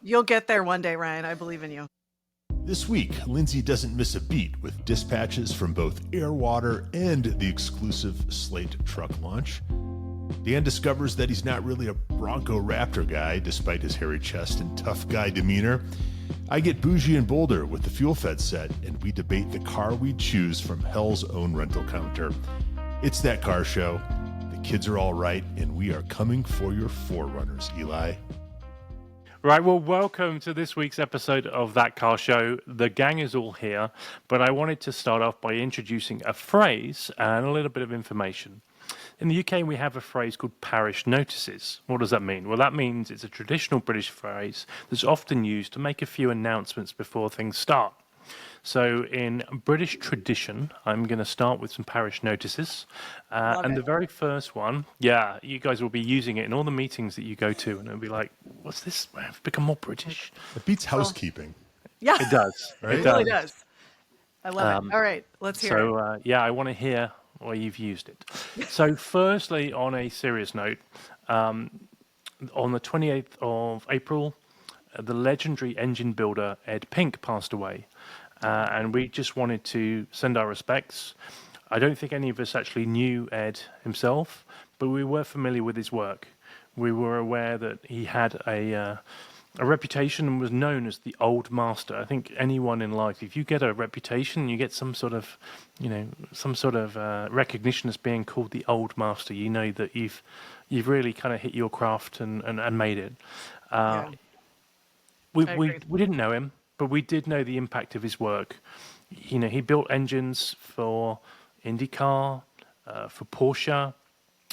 You'll get there one day, Ryan. I believe in you. This week, Lindsey doesn't miss a beat with dispatches from both Air, Water, and the exclusive Slate Truck launch. Dan discovers that he's not really a Bronco Raptor guy, despite his hairy chest and tough guy demeanor. I get bougie in Boulder with the Fuelfed set, and we debate the car we'd choose from hell's own rental counter. It's That Car Show. The kids are all right, and we are coming for your forerunners, Eli. Right, well, welcome to this week's episode of That Car Show. The gang is all here, but I wanted to start off by introducing a phrase and a little bit of information. In the UK, we have a phrase called parish notices. What does that mean? Well, that means it's a traditional British phrase that's often used to make a few announcements before things start. So in British tradition, I'm going to start with some parish notices. The very first one, you guys will be using it in all the meetings that you go to, and it'll be like, what's this? I've become more British. It beats housekeeping. Yeah. It does. Right? It really does. I love it. All right, let's hear it. I want to hear where you've used it. So firstly, on a serious note, on the 28th of April, the legendary engine builder Ed Pink passed away. And we just wanted to send our respects. I don't think any of us actually knew Ed himself, but we were familiar with his work. We were aware that he had a reputation and was known as the old master. I think anyone in life, if you get a reputation, you get some sort of recognition as being called the old master. You know that you've really kind of hit your craft and made it. We didn't know him, but we did know the impact of his work. You know, he built engines for IndyCar, for Porsche,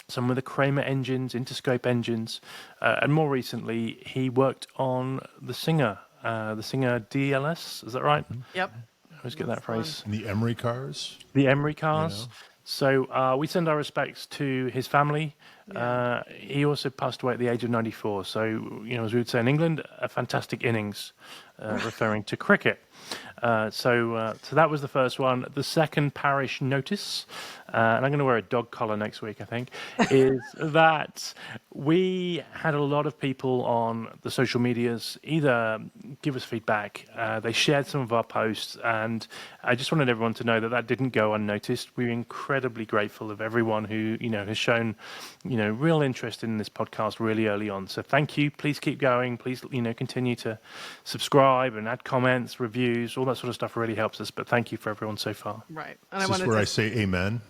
some of the Kramer engines, Interscope engines, and more recently, he worked on the Singer DLS. Is that right? Yep. I always get that phrase. And the Emery cars. The Emery cars. You know. So we send our respects to his family. Yeah. He also passed away at the age of 94. So, you know, as we would say in England, a fantastic innings, referring to cricket. So that was the first one. The second parish notice, and I'm going to wear a dog collar next week, I think, is that we had a lot of people on the social medias either give us feedback, they shared some of our posts, and I just wanted everyone to know that didn't go unnoticed. We're incredibly grateful of everyone who, you know, has shown, you know, real interest in this podcast really early on. So thank you. Please keep going. Please, you know, continue to subscribe and add comments, reviews, all that sort of stuff really helps us. But thank you for everyone so far. Right. And Is this where I say amen?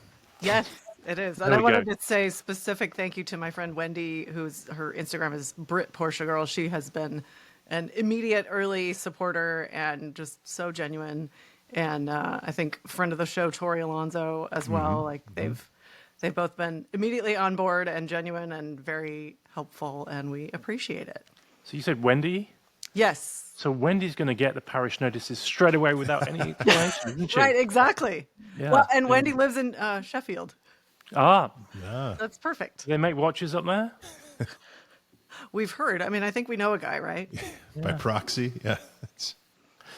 Yes, it is. And I wanted to say specific thank you to my friend Wendy, her Instagram is Brit Porsche Girl. She has been an immediate early supporter and just so genuine. And I think friend of the show, Tori Alonso, as well. Like they've both been immediately on board and genuine and very helpful, and we appreciate it. So you said Wendy? Yes. So Wendy's going to get the parish notices straight away without any explanation, isn't she? Right, exactly. Yeah. Well, and Wendy lives in Sheffield. Ah. Yeah. That's perfect. Do they make watches up there? We've heard. I mean, I think we know a guy, right? By proxy, yeah.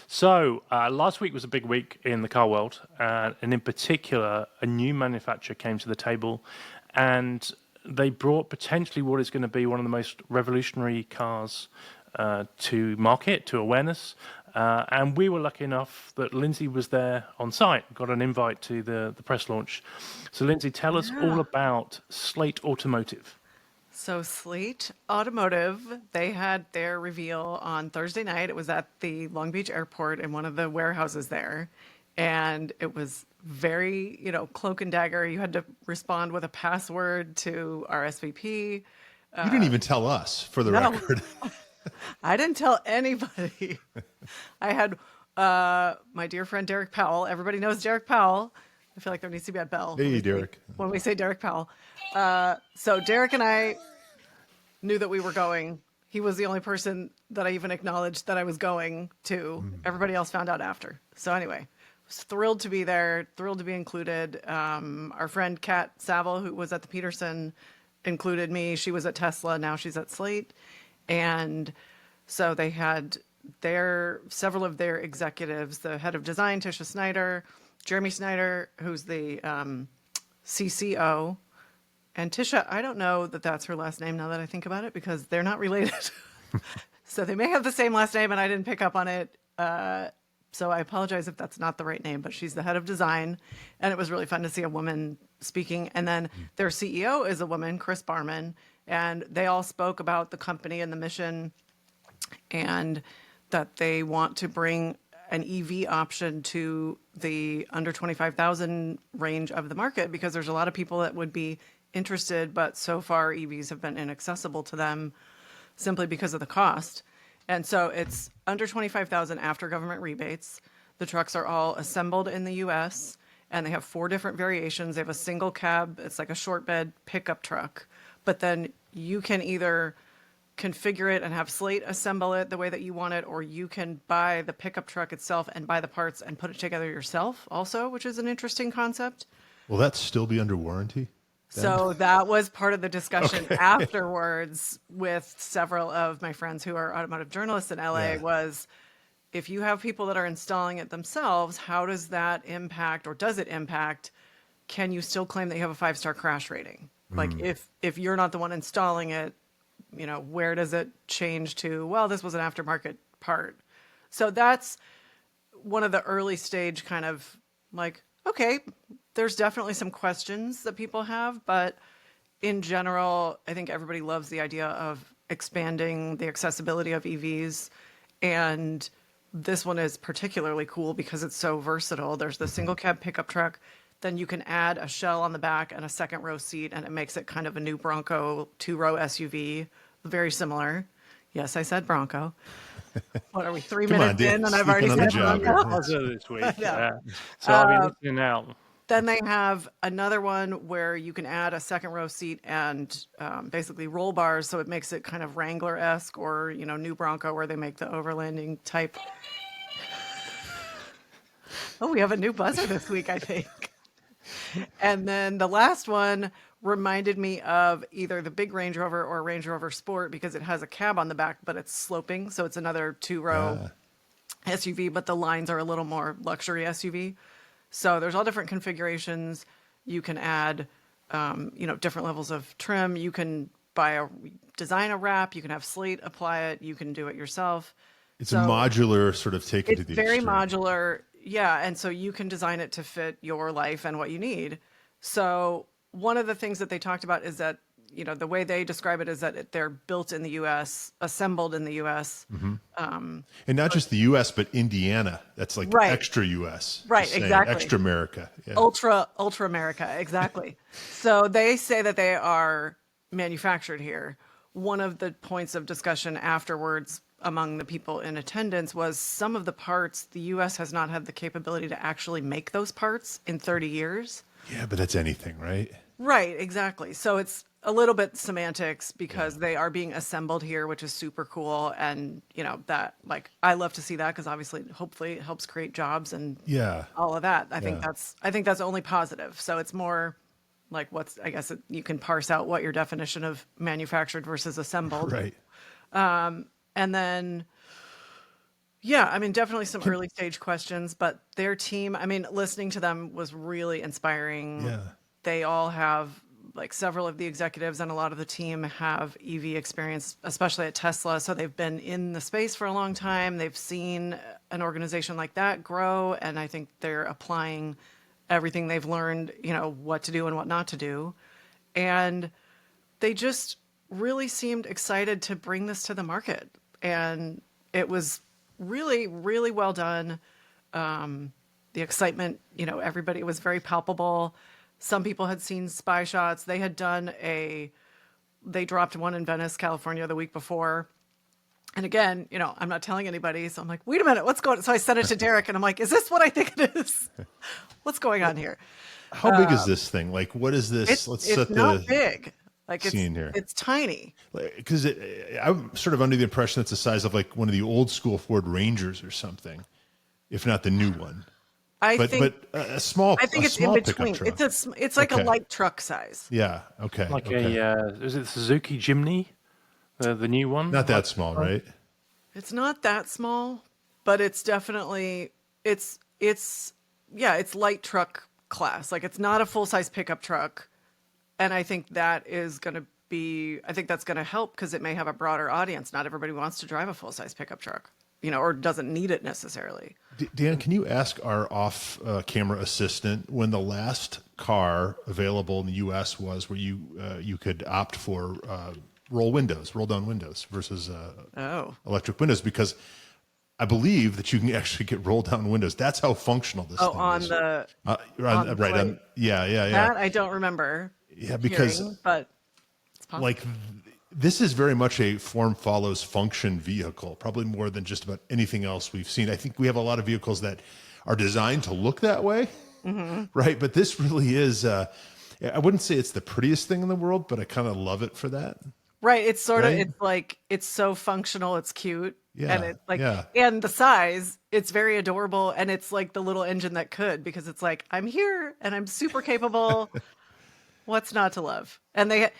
So last week was a big week in the car world, and in particular, a new manufacturer came to the table, and they brought potentially what is going to be one of the most revolutionary cars to market, to awareness. And we were lucky enough that Lindsey was there on site, got an invite to the press launch. So Lindsey, tell us all about Slate Automotive. So Slate Automotive, they had their reveal on Thursday night. It was at the Long Beach airport in one of the warehouses there. And it was very, you know, cloak and dagger. You had to respond with a password to RSVP. You didn't even tell us, for the record. I didn't tell anybody. I had my dear friend Derek Powell. Everybody knows Derek Powell. I feel like there needs to be a bell. Hey, Derek. When we say Derek Powell. So Derek and I knew that we were going. He was the only person that I even acknowledged that I was going to. Everybody else found out after. So anyway, was thrilled to be there, thrilled to be included. Our friend Kat Saville, who was at the Peterson, included me. She was at Tesla. Now she's at Slate. And so they had several of their executives, the head of design, Tisha Snyder, Jeremy Snyder, who's the CCO. And Tisha, I don't know that that's her last name now that I think about it, because they're not related. So they may have the same last name, and I didn't pick up on it. So I apologize if that's not the right name, but she's the head of design. And it was really fun to see a woman speaking. And then their CEO is a woman, Chris Barman. And they all spoke about the company and the mission, and that they want to bring an EV option to the under 25,000 range of the market, because there's a lot of people that would be interested, but so far EVs have been inaccessible to them simply because of the cost. And so it's under 25,000 after government rebates. The trucks are all assembled in the US, and they have 4 different variations. They have a single cab, it's like a short bed pickup truck, but then you can either configure it and have Slate assemble it the way that you want it, or you can buy the pickup truck itself and buy the parts and put it together yourself also, which is an interesting concept. Will that still be under warranty? So that was part of the discussion afterwards with several of my friends who are automotive journalists in LA was, if you have people that are installing it themselves, how does that impact, or does it impact, can you still claim that you have a 5-star crash rating? Like if you're not the one installing it, you know, where does it change to, well, this was an aftermarket part. So that's one of the early stage kind of like, okay, there's definitely some questions that people have, but in general, I think everybody loves the idea of expanding the accessibility of EVs. And this one is particularly cool because it's so versatile. There's the single cab pickup truck. Then you can add a shell on the back and a second row seat, and it makes it kind of a new Bronco 2-row SUV, very similar. Yes, I said Bronco. What are we, 3 Come on, minutes in, Dan, and I've already sleeping on said the job Bronco? here. Also this week. Yeah. So I'll be listening out. Then they have another one where you can add a second row seat and basically roll bars, so it makes it kind of Wrangler-esque, or, you know, new Bronco where they make the overlanding type. Oh, we have a new buzzer this week, I think. And then the last one reminded me of either the big Range Rover or Range Rover Sport, because it has a cab on the back, but it's sloping. So it's another 2-row SUV, but the lines are a little more luxury SUV. So there's all different configurations. You can add, you know, different levels of trim. You can design a wrap. You can have Slate apply it. You can do it yourself. It's a modular sort of take it to It's the very extreme. modular. Yeah. And so you can design it to fit your life and what you need. So one of the things that they talked about is that, you know, the way they describe it is that they're built in the U.S., assembled in the U.S. And not just the U.S., but Indiana. That's like Right. extra U.S. Right, Just saying, exactly. Extra America. Yeah. Ultra America. Exactly. So they say that they are manufactured here. One of the points of discussion afterwards among the people in attendance was some of the parts, the U.S. has not had the capability to actually make those parts in 30 years. Yeah, but that's anything, right? Right, exactly. So it's a little bit semantics because they are being assembled here, which is super cool. And, you know, that, like, I love to see that because obviously, hopefully it helps create jobs and all of that. I think that's only positive. So it's more like you can parse out what your definition of manufactured versus assembled. Right. And then, yeah, I mean, definitely some early stage questions, but their team, I mean, listening to them was really inspiring. Yeah. They all have, like, several of the executives and a lot of the team have EV experience, especially at Tesla. So they've been in the space for a long time. They've seen an organization like that grow. And I think they're applying everything they've learned, you know, what to do and what not to do. And they just really seemed excited to bring this to the market. And it was really, really well done. The excitement, you know, everybody, it was very palpable. Some people had seen spy shots. They had they dropped one in Venice, California the week before. And again, you know, I'm not telling anybody. So I'm like, wait a minute, what's going on? So I sent it to Derek and I'm like, is this what I think it is? What's going on here? How big is this thing? Like, what is this? It's not big. Like, scene here. It's tiny. Because I'm sort of under the impression it's the size of like one of the old school Ford Rangers or something, if not the new one. I think a small. I think a it's small in between. pickup truck. It's like Okay. a light truck size. Yeah. Okay. Like okay. is it the Suzuki Jimny? The new one? Not that small, right? It's not that small, but it's definitely it's light truck class. Like, it's not a full size pickup truck, and I think that is going to I think that's going to help because it may have a broader audience. Not everybody wants to drive a full-size pickup truck, or doesn't need it necessarily. Dan, can you ask our off-camera assistant when the last car available in the U.S. was where you could opt for roll-down windows versus electric windows? Because I believe that you can actually get roll-down windows. That's how functional this thing is. Yeah. That I don't remember. Yeah, because but it's possible. like this is very much a form follows function vehicle, probably more than just about anything else we've seen. I think we have a lot of vehicles that are designed to look that way, right? But this really is, I wouldn't say it's the prettiest thing in the world, but I kind of love it for that. Right. It's sort of, it's like, it's so functional. It's cute. Yeah. And it's like, and the size, it's very adorable. And it's like the little engine that could, because it's like, I'm here and I'm super capable. What's not to love? And they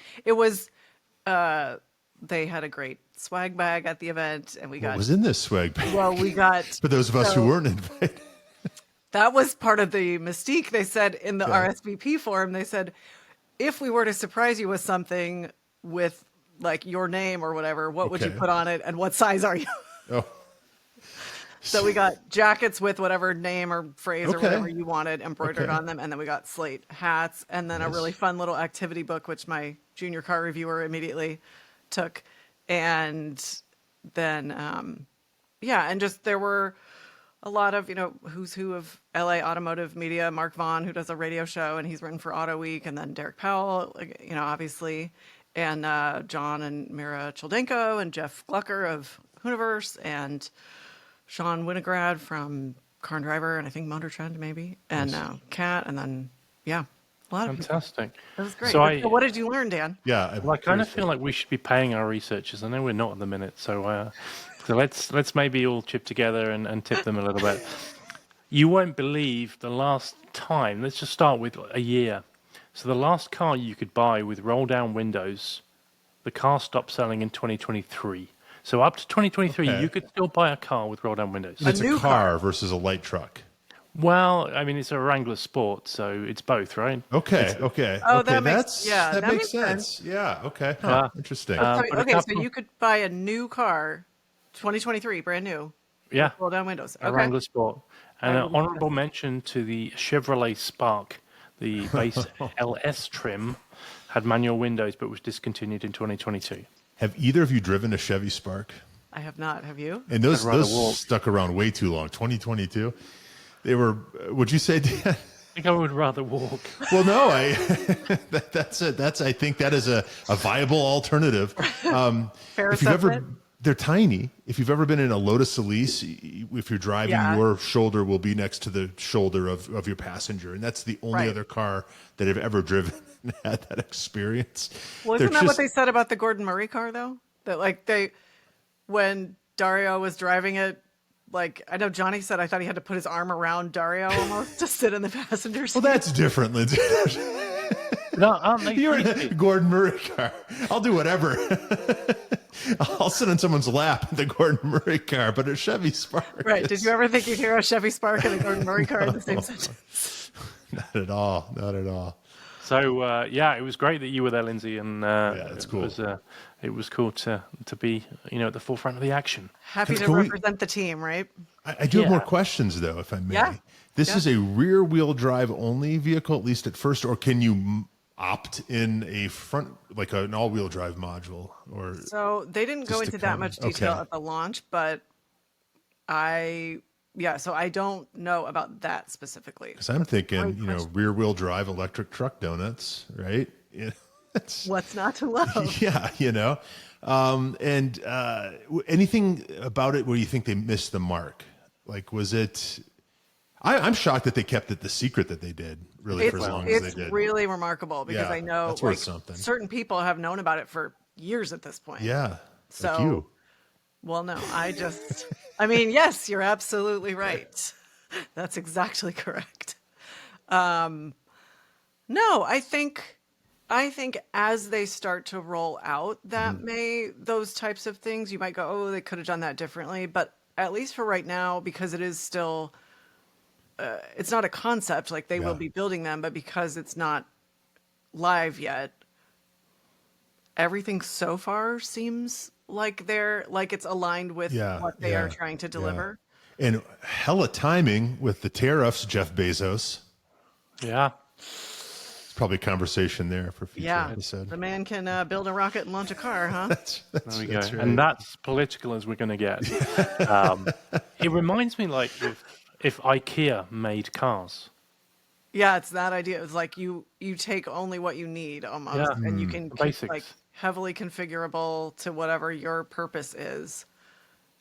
had a great swag bag at the event, and What was in this swag bag? Well, we got, for those of us who weren't invited. That was part of the mystique. They said in the RSVP form, they said, if we were to surprise you with something with like your name or whatever, what would you put on it and what size are you? Oh. So we got jackets with whatever name or phrase or whatever you wanted embroidered on them. And then we got Slate hats and then a really fun little activity book, which my junior car reviewer immediately took. And then, and just there were a lot of, who's who of LA automotive media, Mark Vaughn, who does a radio show and he's written for Auto Week, and then Derek Powell, obviously, and John and Mira Choldenko and Jeff Glucker of Hooniverse and Sean Winograd from Car and Driver and I think Motor Trend maybe, and Kat, and then a lot of fantastic. People. That was great. So what did you learn, Dan? Yeah, I kind of feel like we should be paying our researchers. I know we're not at the minute, so let's maybe all chip together and tip them a little bit. You won't believe the last time. Let's just start with a year. So the last car you could buy with roll-down windows, the car stopped selling in 2023. So up to 2023, you could still buy a car with roll-down windows. It's a car versus a light truck. Well, I mean, it's a Wrangler Sport, so it's both, right? Okay. Oh, that makes sense. Yeah. Okay. Interesting. So you could buy a new car, 2023, brand new. Yeah. Roll down windows. A Wrangler Sport. And an honorable mention to the Chevrolet Spark, the base LS trim, had manual windows, but was discontinued in 2022. Have either of you driven a Chevy Spark? I have not. Have you? And those stuck around way too long. 2022. They were. Would you say, Dan? I think I would rather walk. Well, no. That's it. I think that is a viable alternative. Fair if you've ever, they're tiny. If you've ever been in a Lotus Elise, if you're driving, your shoulder will be next to the shoulder of your passenger, and that's the only other car that I've ever driven and had that experience. Well, isn't that what they said about the Gordon Murray car, though? That when Dario was driving it, I know Johnny said, I thought he had to put his arm around Dario almost to sit in the passenger seat. Well, that's different, Lindsay. No, you're in a Gordon Murray car. I'll do whatever. I'll sit in someone's lap in the Gordon Murray car, but a Chevy Spark. Right. Did you ever think you'd hear a Chevy Spark and a Gordon Murray car in the same sentence? Not at all. Not at all. So it was great that you were there, Lindsay, and it's cool. It was cool to be at the forefront of the action. Happy to represent the team, right? I do have more questions though, if I may. Yeah. This is a rear-wheel drive only vehicle, at least at first, or can you opt in a front, like an all-wheel drive module? Or so they didn't go into that much detail at the launch, but so I don't know about that specifically. Because I'm thinking, rear-wheel drive electric truck donuts, right? What's not to love? Yeah, and anything about it where you think they missed the mark? Like, was it? I'm shocked that they kept it the secret that they did, really, for as long as they did. It's really remarkable because I know that's worth something. Certain people have known about it for years at this point. Yeah, so like you. Well, no, yes, you're absolutely right. That's exactly correct. No, I think as they start to roll out those types of things, you might go, oh, they could have done that differently. But at least for right now, because it is still, it's not a concept, like they will be building them, but because it's not live yet, everything so far seems like it's aligned with Yeah, what they are yeah, trying to yeah. deliver. And hella timing with the tariffs, Jeff Bezos. Yeah. It's probably a conversation there for a future Yeah, episode. the man can build a rocket and launch a car, huh? There we go. That's right. And that's political as we're going to get. It reminds me like if IKEA made cars. Yeah, it's that idea. It's like you take only what you need almost, Yeah. and you can Basics. like heavily configurable to whatever your purpose is.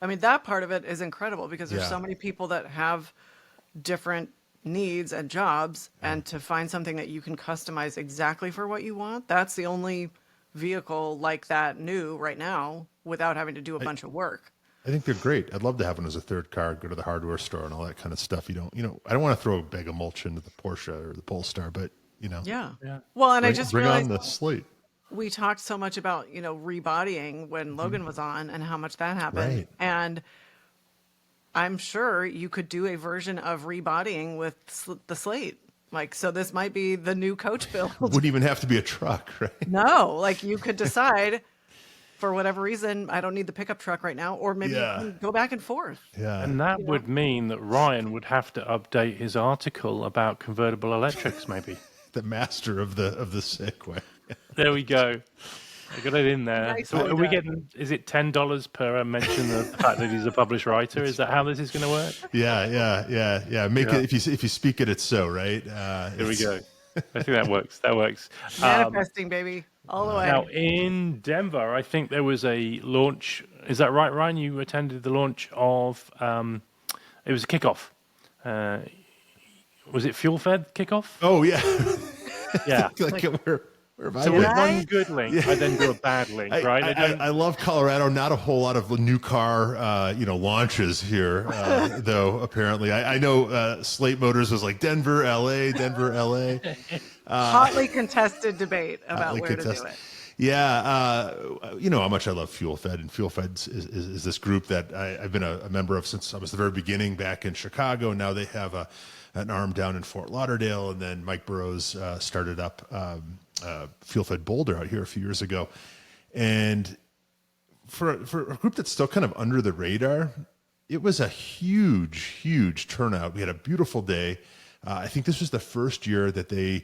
I mean, that part of it is incredible because there's Yeah. so many people that have different needs and jobs, and to find something that you can customize exactly for what you want, that's the only vehicle like that new right now without having to do a bunch of work. I think they're great. I'd love to have one as a third car, go to the hardware store and all that kind of stuff. I don't want to throw a bag of mulch into the Porsche or the Polestar, but Yeah. Yeah. Well, and I just bring realized on the Slate. we talked so much about, rebodying when Logan was on and how much that happened. Right. And I'm sure you could do a version of rebodying with the Slate. Like, so this might be the new coach build. Wouldn't even have to be a truck, right? No, like you could decide for whatever reason, I don't need the pickup truck right now, or maybe Yeah. you can go back and forth. Yeah. And that would mean that Ryan would have to update his article about convertible electrics, maybe. The master of the Segway. There we go. I got it in there. Nice So one, are we Dad. getting, is it $10 per mention of the fact that he's a published writer? Is that how this is going to work? Yeah. Make Yeah. it if you speak it, it's so, right? Here we go. I think that works. That works. Manifesting, baby, all the way. Now, in Denver, I think there was a launch. Is that right, Ryan? You attended the launch of, it was a kickoff. Was it Fuelfed kickoff? Oh yeah. Yeah. like where have I So been? with one good link, I then do a bad link, right? I love Colorado. Not a whole lot of new car, launches here, though. Apparently, I know Slate Motors was like Denver, LA, Denver, LA. Hotly contested debate about Hotly where to do contested. it. Yeah, you know how much I love Fuelfed, and Fuelfed is this group that I've been a member of since I was the very beginning back in Chicago. Now they have an arm down in Fort Lauderdale, and then Mike Burrows started up Fuelfed Boulder out here a few years ago. And for a group that's still kind of under the radar, it was a huge turnout. We had a beautiful day. I think this was the first year that they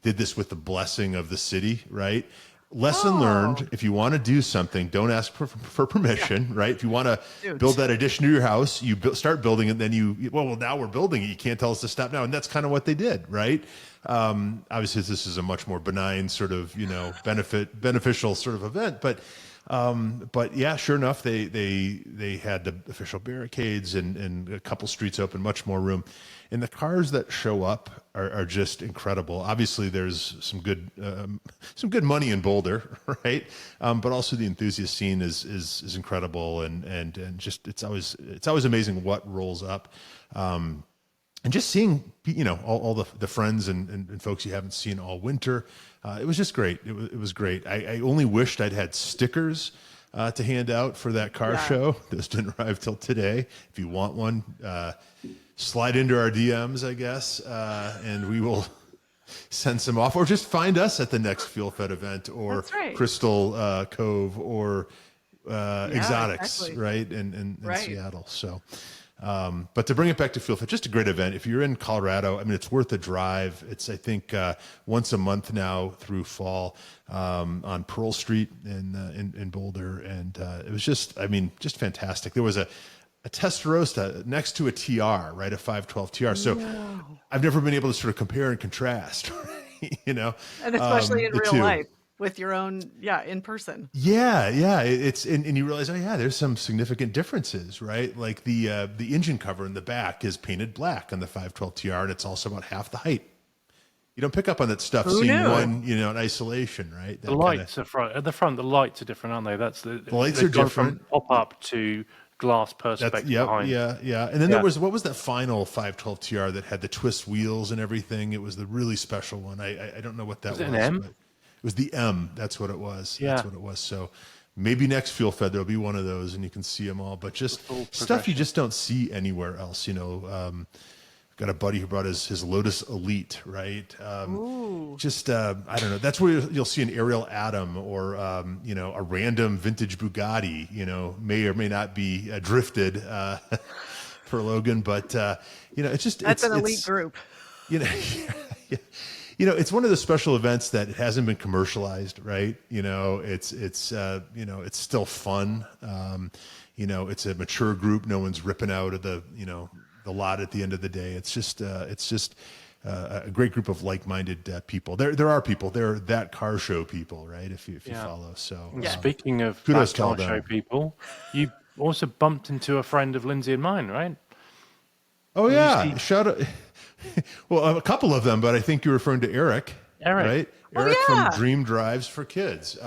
did this with the blessing of the city, right? Lesson learned, if you want to do something, don't ask for permission, right? If you want to build that addition to your house, you start building it, then well, now we're building it. You can't tell us to stop now. And that's kind of what they did, right? Obviously, this is a much more benign sort of, beneficial sort of event. But yeah, sure enough, they had the official barricades and a couple streets open, much more room. And the cars that show up are just incredible. Obviously, there's some good money in Boulder, right? But also the enthusiast scene is incredible, and just it's always amazing what rolls up. And just seeing, all the friends and folks you haven't seen all winter, it was just great. It was great. I only wished I'd had stickers to hand out for that car show. Those didn't arrive till today. If you want one, slide into our DMs, I guess, and we will send some off, or just find us at the next Fuelfed event, or Crystal Cove, or Exotics, exactly. right, in Seattle. So. But to bring it back to Fuelfed, just a great event. If you're in Colorado, I mean, it's worth a drive. It's, I think, once a month now through fall on Pearl Street in Boulder. And it was just fantastic. There was a Testarossa next to a TR, right? A 512 TR. So I've never been able to sort of compare and contrast, And especially in the real two. life. With your own, in person. Yeah. It's and you realize, there's some significant differences, right? Like the engine cover in the back is painted black on the 512 TR, and it's also about half the height. You don't pick up on that stuff seeing one, in isolation, right? The lights are front. At the front, the lights are different, aren't they? The lights are different. Pop up to glass perspex behind. Yeah. And then there was, what was that final 512 TR that had the twist wheels and everything? It was the really special one. I don't know what that was. Was it an M? But it was the M. That's what it was. Yeah. That's what it was. So maybe next Fuelfed there'll be one of those, and you can see them all. But just stuff you just don't see anywhere else. got a buddy who brought his Lotus Elite, right? Just I don't know. That's where you'll see an Ariel Atom or a random vintage Bugatti. May or may not be drifted for Logan, but it's just That's an elite group. Yeah. It's one of the special events that hasn't been commercialized, right? It's still fun. It's a mature group. No one's ripping out of the lot at the end of the day. It's just a great group of like-minded people. There are people. There are that car show people, right? If you follow. So speaking of kudos that to all car show them. people, you also bumped into a friend of Lindsey and mine, right? Oh yeah, shout out. Well, a couple of them, but I think you're referring to Eric. Right? Eric yeah. from Dream Drives for Kids.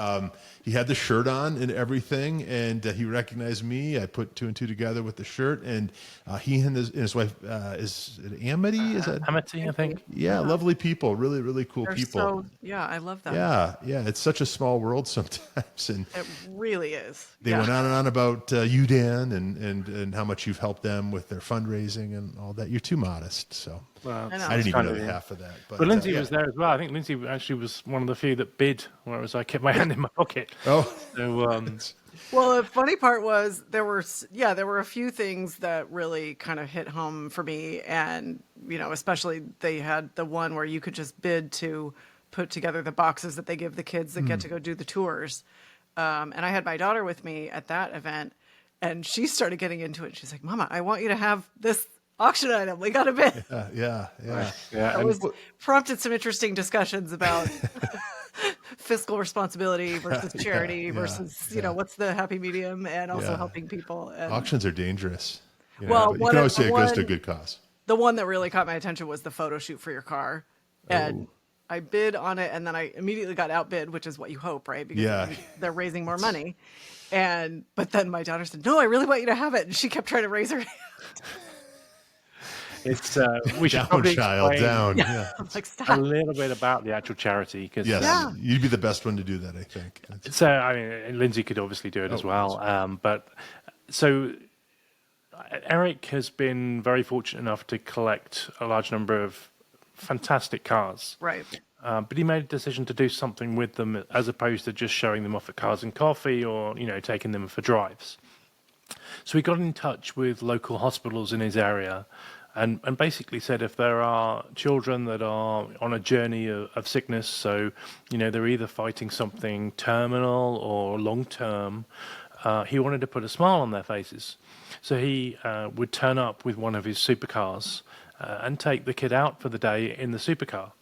He had the shirt on and everything, and he recognized me. I put two and two together with the shirt, and he and his wife, is it Amity? Is that Amity, I think. Yeah, lovely people. Really, really cool people. I love them. Yeah. It's such a small world sometimes, and It really is. they went on and on about you, Dan, and how much you've helped them with their fundraising and all that. You're too modest, so Well, I didn't even know half of that. But Lindsey was there as well. I think Lindsey actually was one of the few that bid, whereas I kept my hand in my pocket. Oh, So, Well, the funny part was there were a few things that really kind of hit home for me, and especially they had the one where you could just bid to put together the boxes that they give the kids that get to go do the tours. And I had my daughter with me at that event, and she started getting into it. She's like, "Mama, I want you to have this auction item. We got a bid." yeah. That was prompted some interesting discussions about fiscal responsibility versus charity versus what's the happy medium, and also helping people. And Auctions are dangerous. Well, but you can always say it goes to a good cause. the one that really caught my attention was the photo shoot for your car, and I bid on it, and then I immediately got outbid, which is what you hope, right? Because they're raising more money. But then my daughter said, "No, I really want you to have it," and she kept trying to raise her hand. It's we should Down, probably child, explain down. Yeah. I'm like, a "Stop." little bit about the actual charity because Yes, you'd be the best one to do that, I think. so I mean Lindsey could obviously do it as well. But so Eric has been very fortunate enough to collect a large number of fantastic cars. Right. But he made a decision to do something with them as opposed to just showing them off at Cars and Coffee or taking them for drives. So he got in touch with local hospitals in his area and basically said if there are children that are on a journey of sickness, so they're either fighting something terminal or long term, he wanted to put a smile on their faces. So he would turn up with one of his supercars and take the kid out for the day in the supercar.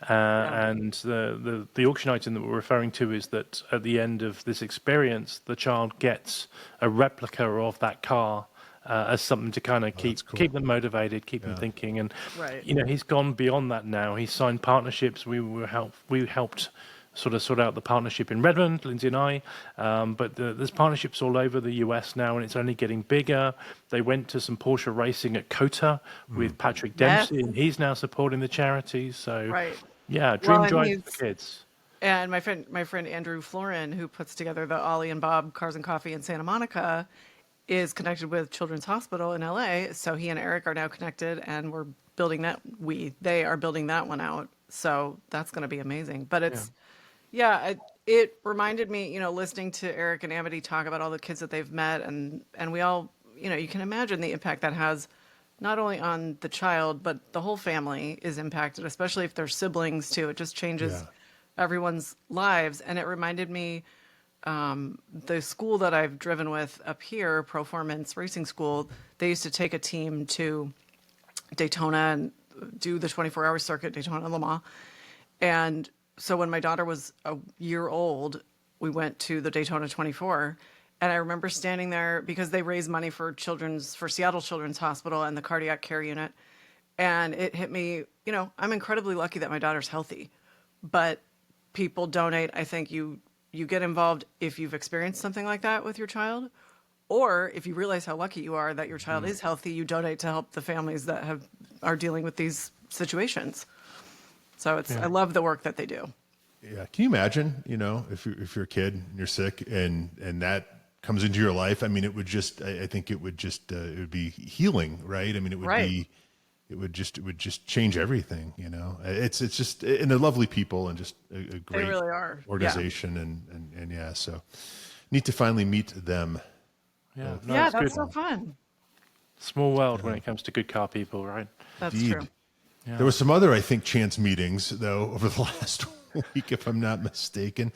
And the auction item that we're referring to is that at the end of this experience, the child gets a replica of that car as something to kind of keep them motivated, keep them thinking. And he's gone beyond that now. He's signed partnerships. We helped sort of sort out the partnership in Redmond, Lindsey and I. But there's partnerships all over the US now, and it's only getting bigger. They went to some Porsche racing at COTA with Patrick Dempsey, and he's now supporting the charity. So, Dream Drive for Kids. And my friend Andrew Florin, who puts together the Ollie and Bob Cars and Coffee in Santa Monica, is connected with Children's Hospital in LA. So he and Eric are now connected, and we're building that. They are building that one out. So that's going to be amazing. But it's. It reminded me, listening to Eric and Amity talk about all the kids that they've met, and we all, you can imagine the impact that has not only on the child, but the whole family is impacted, especially if they're siblings too. It just changes everyone's lives. And it reminded me, the school that I've driven with up here, Performance Racing School, they used to take a team to Daytona and do the 24-hour circuit, Daytona Le Mans. And so when my daughter was a year old, we went to the Daytona 24, and I remember standing there because they raise money for Seattle Children's Hospital and the cardiac care unit. And it hit me, I'm incredibly lucky that my daughter's healthy, but people donate. I think you get involved if you've experienced something like that with your child, or if you realize how lucky you are that your child is healthy, you donate to help the families that are dealing with these situations. So I love the work that they do. Yeah. Can you imagine, if you're a kid and you're sick and that comes into your life? I mean, it would just, I think it would just, it would be healing, right? I mean, it would be it would just change everything. You know, it's just, and they're lovely people and just a great They really are. organization. And yeah, so need to finally meet them. Yeah, no, Yeah, it's that's good. so fun. Small world when it comes to good car people, right? That's Indeed. true. Yeah. There were some other, I think, chance meetings though over the last week, if I'm not mistaken.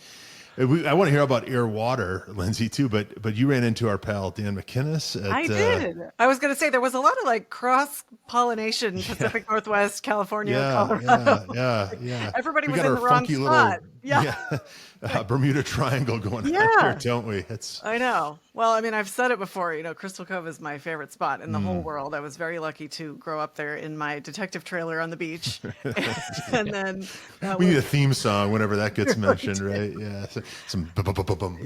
I want to hear about air water, Lindsey, too, but you ran into our pal Dan McInnes. I did. I was going to say there was a lot of like cross pollination, Pacific Northwest, California, Colorado. Yeah. Everybody We was got in our the wrong funky spot. little Bermuda Triangle going on here, don't we? I know. Well, I mean, I've said it before, you know, Crystal Cove is my favorite spot in the whole world. I was very lucky to grow up there in my detective trailer on the beach. And then we need a theme song whenever that gets mentioned, right? Yeah. Some bum.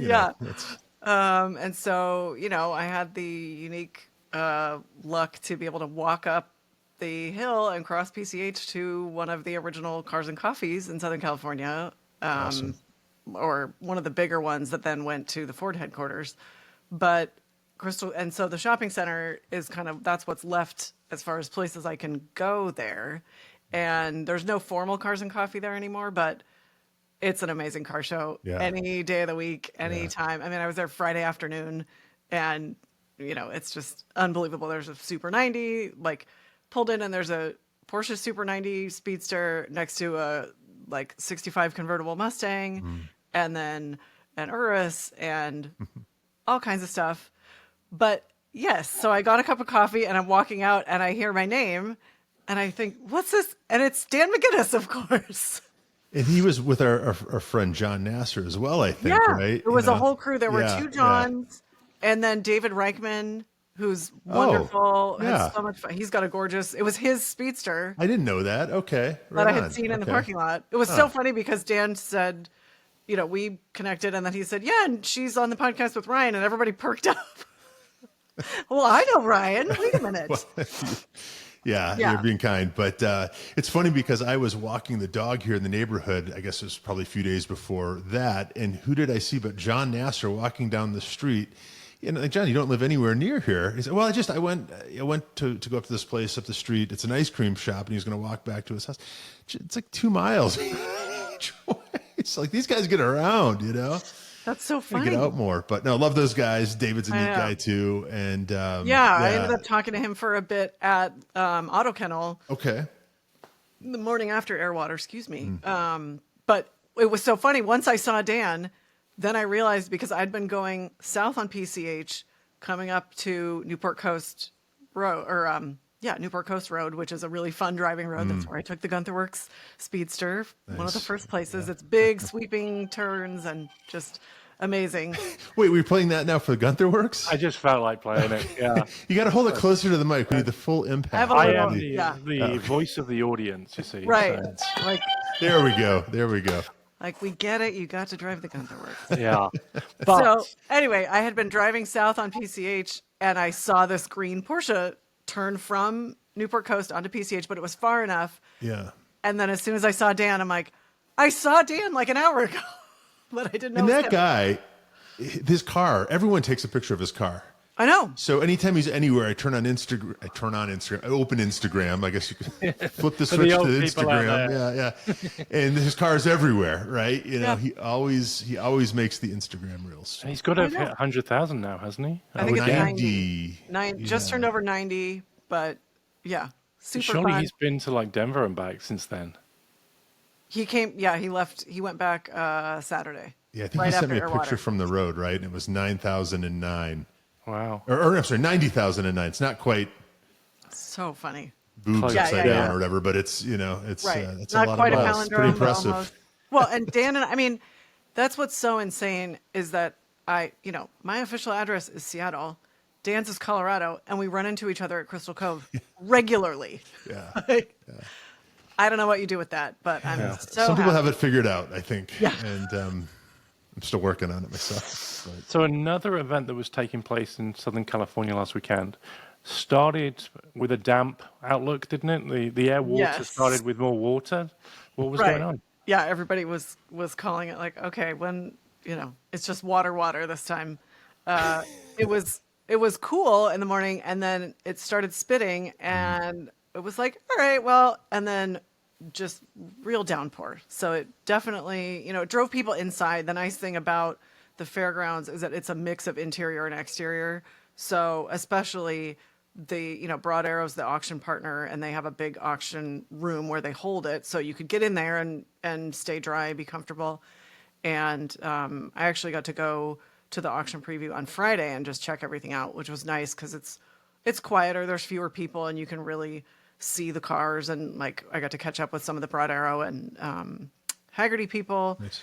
and so, you know, I had the unique luck to be able to walk up the hill and cross PCH to one of the original Cars and Coffees in Southern California. Awesome. Or one of the bigger ones that then went to the Ford headquarters. But Crystal, and so the shopping center is kind of, that's what's left as far as places I can go there. And there's no formal Cars and Coffee there anymore, but it's an amazing car show any day of the week, any time. I mean, I was there Friday afternoon and, you know, it's just unbelievable. There's a Super 90, like pulled in, and there's a Porsche Super 90 Speedster next to a like 65 convertible Mustang, and then an Urus and all kinds of stuff. But yes, so I got a cup of coffee and I'm walking out and I hear my name and I think, what's this? And it's Dan McInnes, of course. And he was with our friend John Nasser as well, I think, right? It was a whole crew. There were two Johns and then David Reichman, who's wonderful. Had so much fun. He's got a gorgeous, it was his Speedster. I didn't know that. Okay. That I had seen in the parking lot. It was so funny because Dan said, you know, we connected and then he said, yeah, and she's on the podcast with Ryan, and everybody perked up. Well, I know Ryan. Wait a minute. You're being kind. But it's funny because I was walking the dog here in the neighborhood. I guess it was probably a few days before that. And who did I see but John Nasser walking down the street? And like, John, you don't live anywhere near here. He said, well, I went to go up to this place up the street. It's an ice cream shop, and he's going to walk back to his house. It's like 2 miles. It's like these guys get around, you know. That's so funny. Get out more, but no, I love those guys. David's a neat guy too, and I ended up talking to him for a bit at Auto Kennel. Okay. The morning after Airwater, excuse me. But it was so funny. Once I saw Dan, then I realized, because I'd been going south on PCH, coming up to Newport Coast Road, or Newport Coast Road, which is a really fun driving road. That's where I took the Gunther Works Speedster, one of the first places. It's big, sweeping turns and just amazing. Wait, we're playing that now for the Gunther Works? I just felt like playing it. Yeah. You got to hold it closer to the mic. We need the full impact. I am the voice of the audience, you see. Right. So. Like, there we go. Like, we get it. You got to drive the Gunther Works. Yeah. But, so anyway, I had been driving south on PCH and I saw this green Porsche turn from Newport Coast onto PCH, but it was far enough. Yeah. And then as soon as I saw Dan, I'm like, I saw Dan like an hour ago, but I didn't know. And that guy, his car, everyone takes a picture of his car. I know. So anytime he's anywhere, I open Instagram. I guess you could flip the switch to Instagram. Yeah. And his car's everywhere, right? You know, he always makes the Instagram reels. And he's got to have hit 100,000 now, hasn't he? I think it's 90. Just turned over 90, but super Surely fun. He's been to like Denver and back since then. He came, he left, he went back Saturday. Yeah, I think he sent me a picture from the road, right? And it was 9,009. Wow. Or I'm sorry, 90,009. It's not quite so funny. Boobs upside down or whatever, but it's, you know, it's it's not a lot quite of a balls. It's pretty impressive. Well, and Dan and I mean, that's what's so insane is that my official address is Seattle. Dan's is Colorado, and we run into each other at Crystal Cove regularly. Yeah. I don't know what you do with that, but I'm so Some people happy. have it figured out, I think. Yeah. And I'm still working on it myself. But. So another event that was taking place in Southern California last weekend started with a damp outlook, didn't it? The air water started with more water. What was going on? Yeah, everybody was calling it like, okay, when, it's just water this time. It was cool in the morning, and then it started spitting, and it was like, all right, well, and then just real downpour. So it definitely, it drove people inside. The nice thing about the fairgrounds is that it's a mix of interior and exterior. So especially Broad Arrow's the auction partner, and they have a big auction room where they hold it. So you could get in there and stay dry, be comfortable. And I actually got to go to the auction preview on Friday and just check everything out, which was nice because it's quieter. There's fewer people, and you can really see the cars. And like I got to catch up with some of the Broad Arrow and Haggerty people. Nice.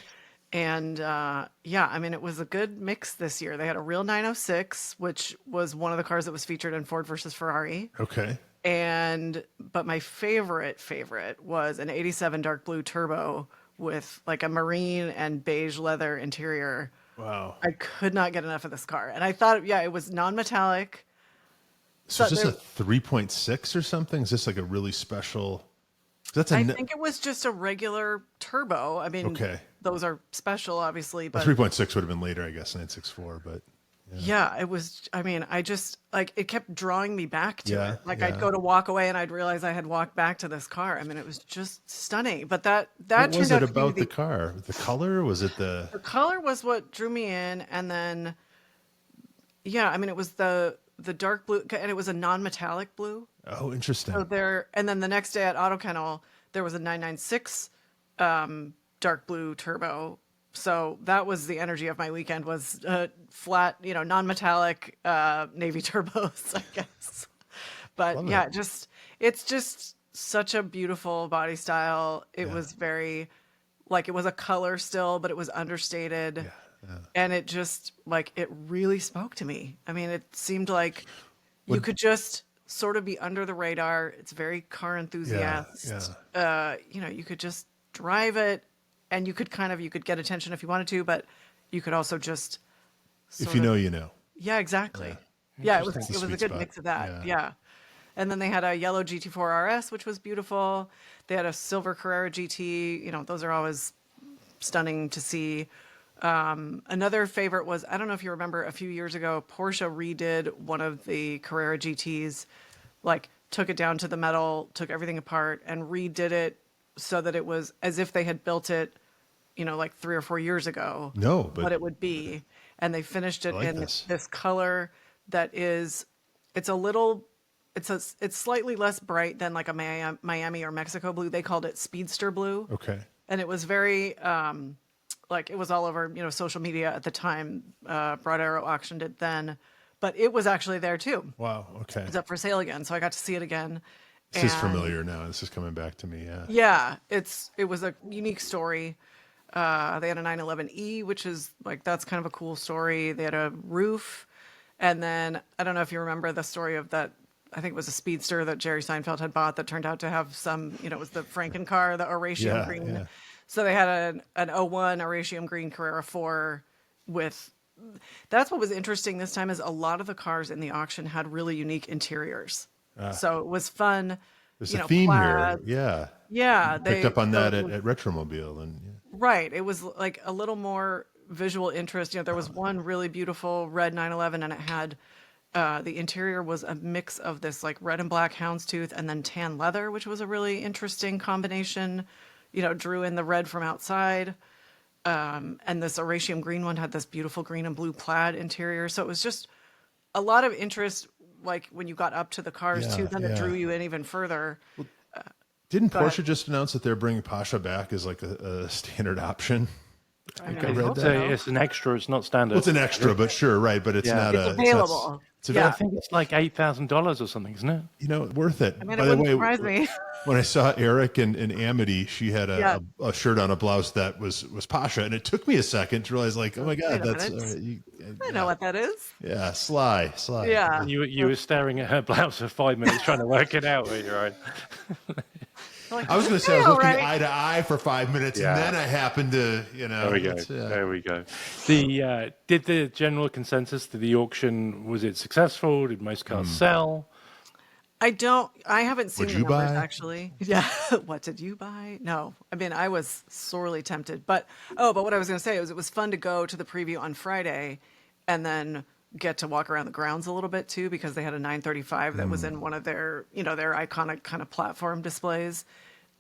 And it was a good mix this year. They had a real 906, which was one of the cars that was featured in Ford versus Ferrari. Okay. But my favorite was an 87 dark blue turbo with like a marine and beige leather interior. Wow. I could not get enough of this car. And I thought, it was non-metallic. So is this a 3.6 or something? Is this like a really special? I think it was just a regular turbo. I mean, okay. Those are special, obviously. But 3.6 would have been later, I guess, 964. But yeah, it was. I mean, I just it kept drawing me back to it. Like yeah. I'd go to walk away, and I'd realize I had walked back to this car. I mean, it was just stunning. But that what turned was out it to be about the car? The color? Was it the color was what drew me in, and then it was the dark blue, and it was a non-metallic blue. Oh, interesting. So and then the next day at Auto Kennel, there was a 996 dark blue turbo. So that was the energy of my weekend, was flat, non-metallic navy turbos, I guess. But it's just such a beautiful body style. It was very, it was a color still, but it was understated. Yeah. And it just, it really spoke to me. I mean, it seemed like you could just sort of be under the radar. It's very car enthusiast. Yeah. You could just drive it, and you could get attention if you wanted to, but you could also just if you know, you know. Yeah, exactly. Yeah, it was a sweet good spot. mix of that. Yeah. And then they had a yellow GT4 RS, which was beautiful. They had a silver Carrera GT. Those are always stunning to see. Another favorite was, I don't know if you remember, a few years ago, Porsche redid one of the Carrera GTs, took it down to the metal, took everything apart, and redid it so that it was as if they had built it, 3 or 4 years ago. No, but what it would be. And they finished it in this color that is, it's slightly less bright than like a Miami or Mexico blue. They called it Speedster blue. Okay. And it was very, it was all over, social media at the time. Broad Arrow auctioned it then, but it was actually there too. Wow. Okay. It's up for sale again. So I got to see it again. This is familiar now. This is coming back to me. Yeah. Yeah. It was a unique story. They had a 911E, which is that's kind of a cool story. They had a roof. And then I don't know if you remember the story of that. I think it was a Speedster that Jerry Seinfeld had bought that turned out to have some, it was the Franken car, the Oratium green. Yeah. So they had an 01 Oratium green Carrera 4 that's what was interesting this time, is a lot of the cars in the auction had really unique interiors. So it was fun. There's a theme plaid. here. Yeah. Yeah. They picked up on that at Retromobile. Right. It was a little more visual interest. There was one really beautiful red 911, and it had the interior was a mix of this red and black houndstooth and then tan leather, which was a really interesting combination. Drew in the red from outside. And this Oratium green one had this beautiful green and blue plaid interior. So it was just a lot of interest, when you got up to the cars too, then it drew you in even further. Well, didn't Porsche just announce that they're bringing Pasha back as a standard option? I read that. It's an extra. It's not standard. Well, it's an extra, but sure, right. But it's not it's available. I think it's like $8,000 or something, isn't it? Worth it. I mean, By it the wouldn't way, surprise me. When I saw Eric and Amity, she had a shirt on, a blouse that was Pasha, and it took me a second to realize, oh my God, that's. I know what that is. Yeah, sly. Yeah. You were staring at her blouse for 5 minutes trying to work it out with your own. I was going to say I was looking eye to eye for 5 minutes, and then I happened to, There we go. There we go. Did the general consensus to the auction, was it successful? Did most cars sell? I haven't seen the numbers, buy? actually. Yeah. What did you buy? No. I mean, I was sorely tempted. But what I was going to say was it was fun to go to the preview on Friday and then get to walk around the grounds a little bit too, because they had a 935 that was in one of their, their iconic kind of platform displays.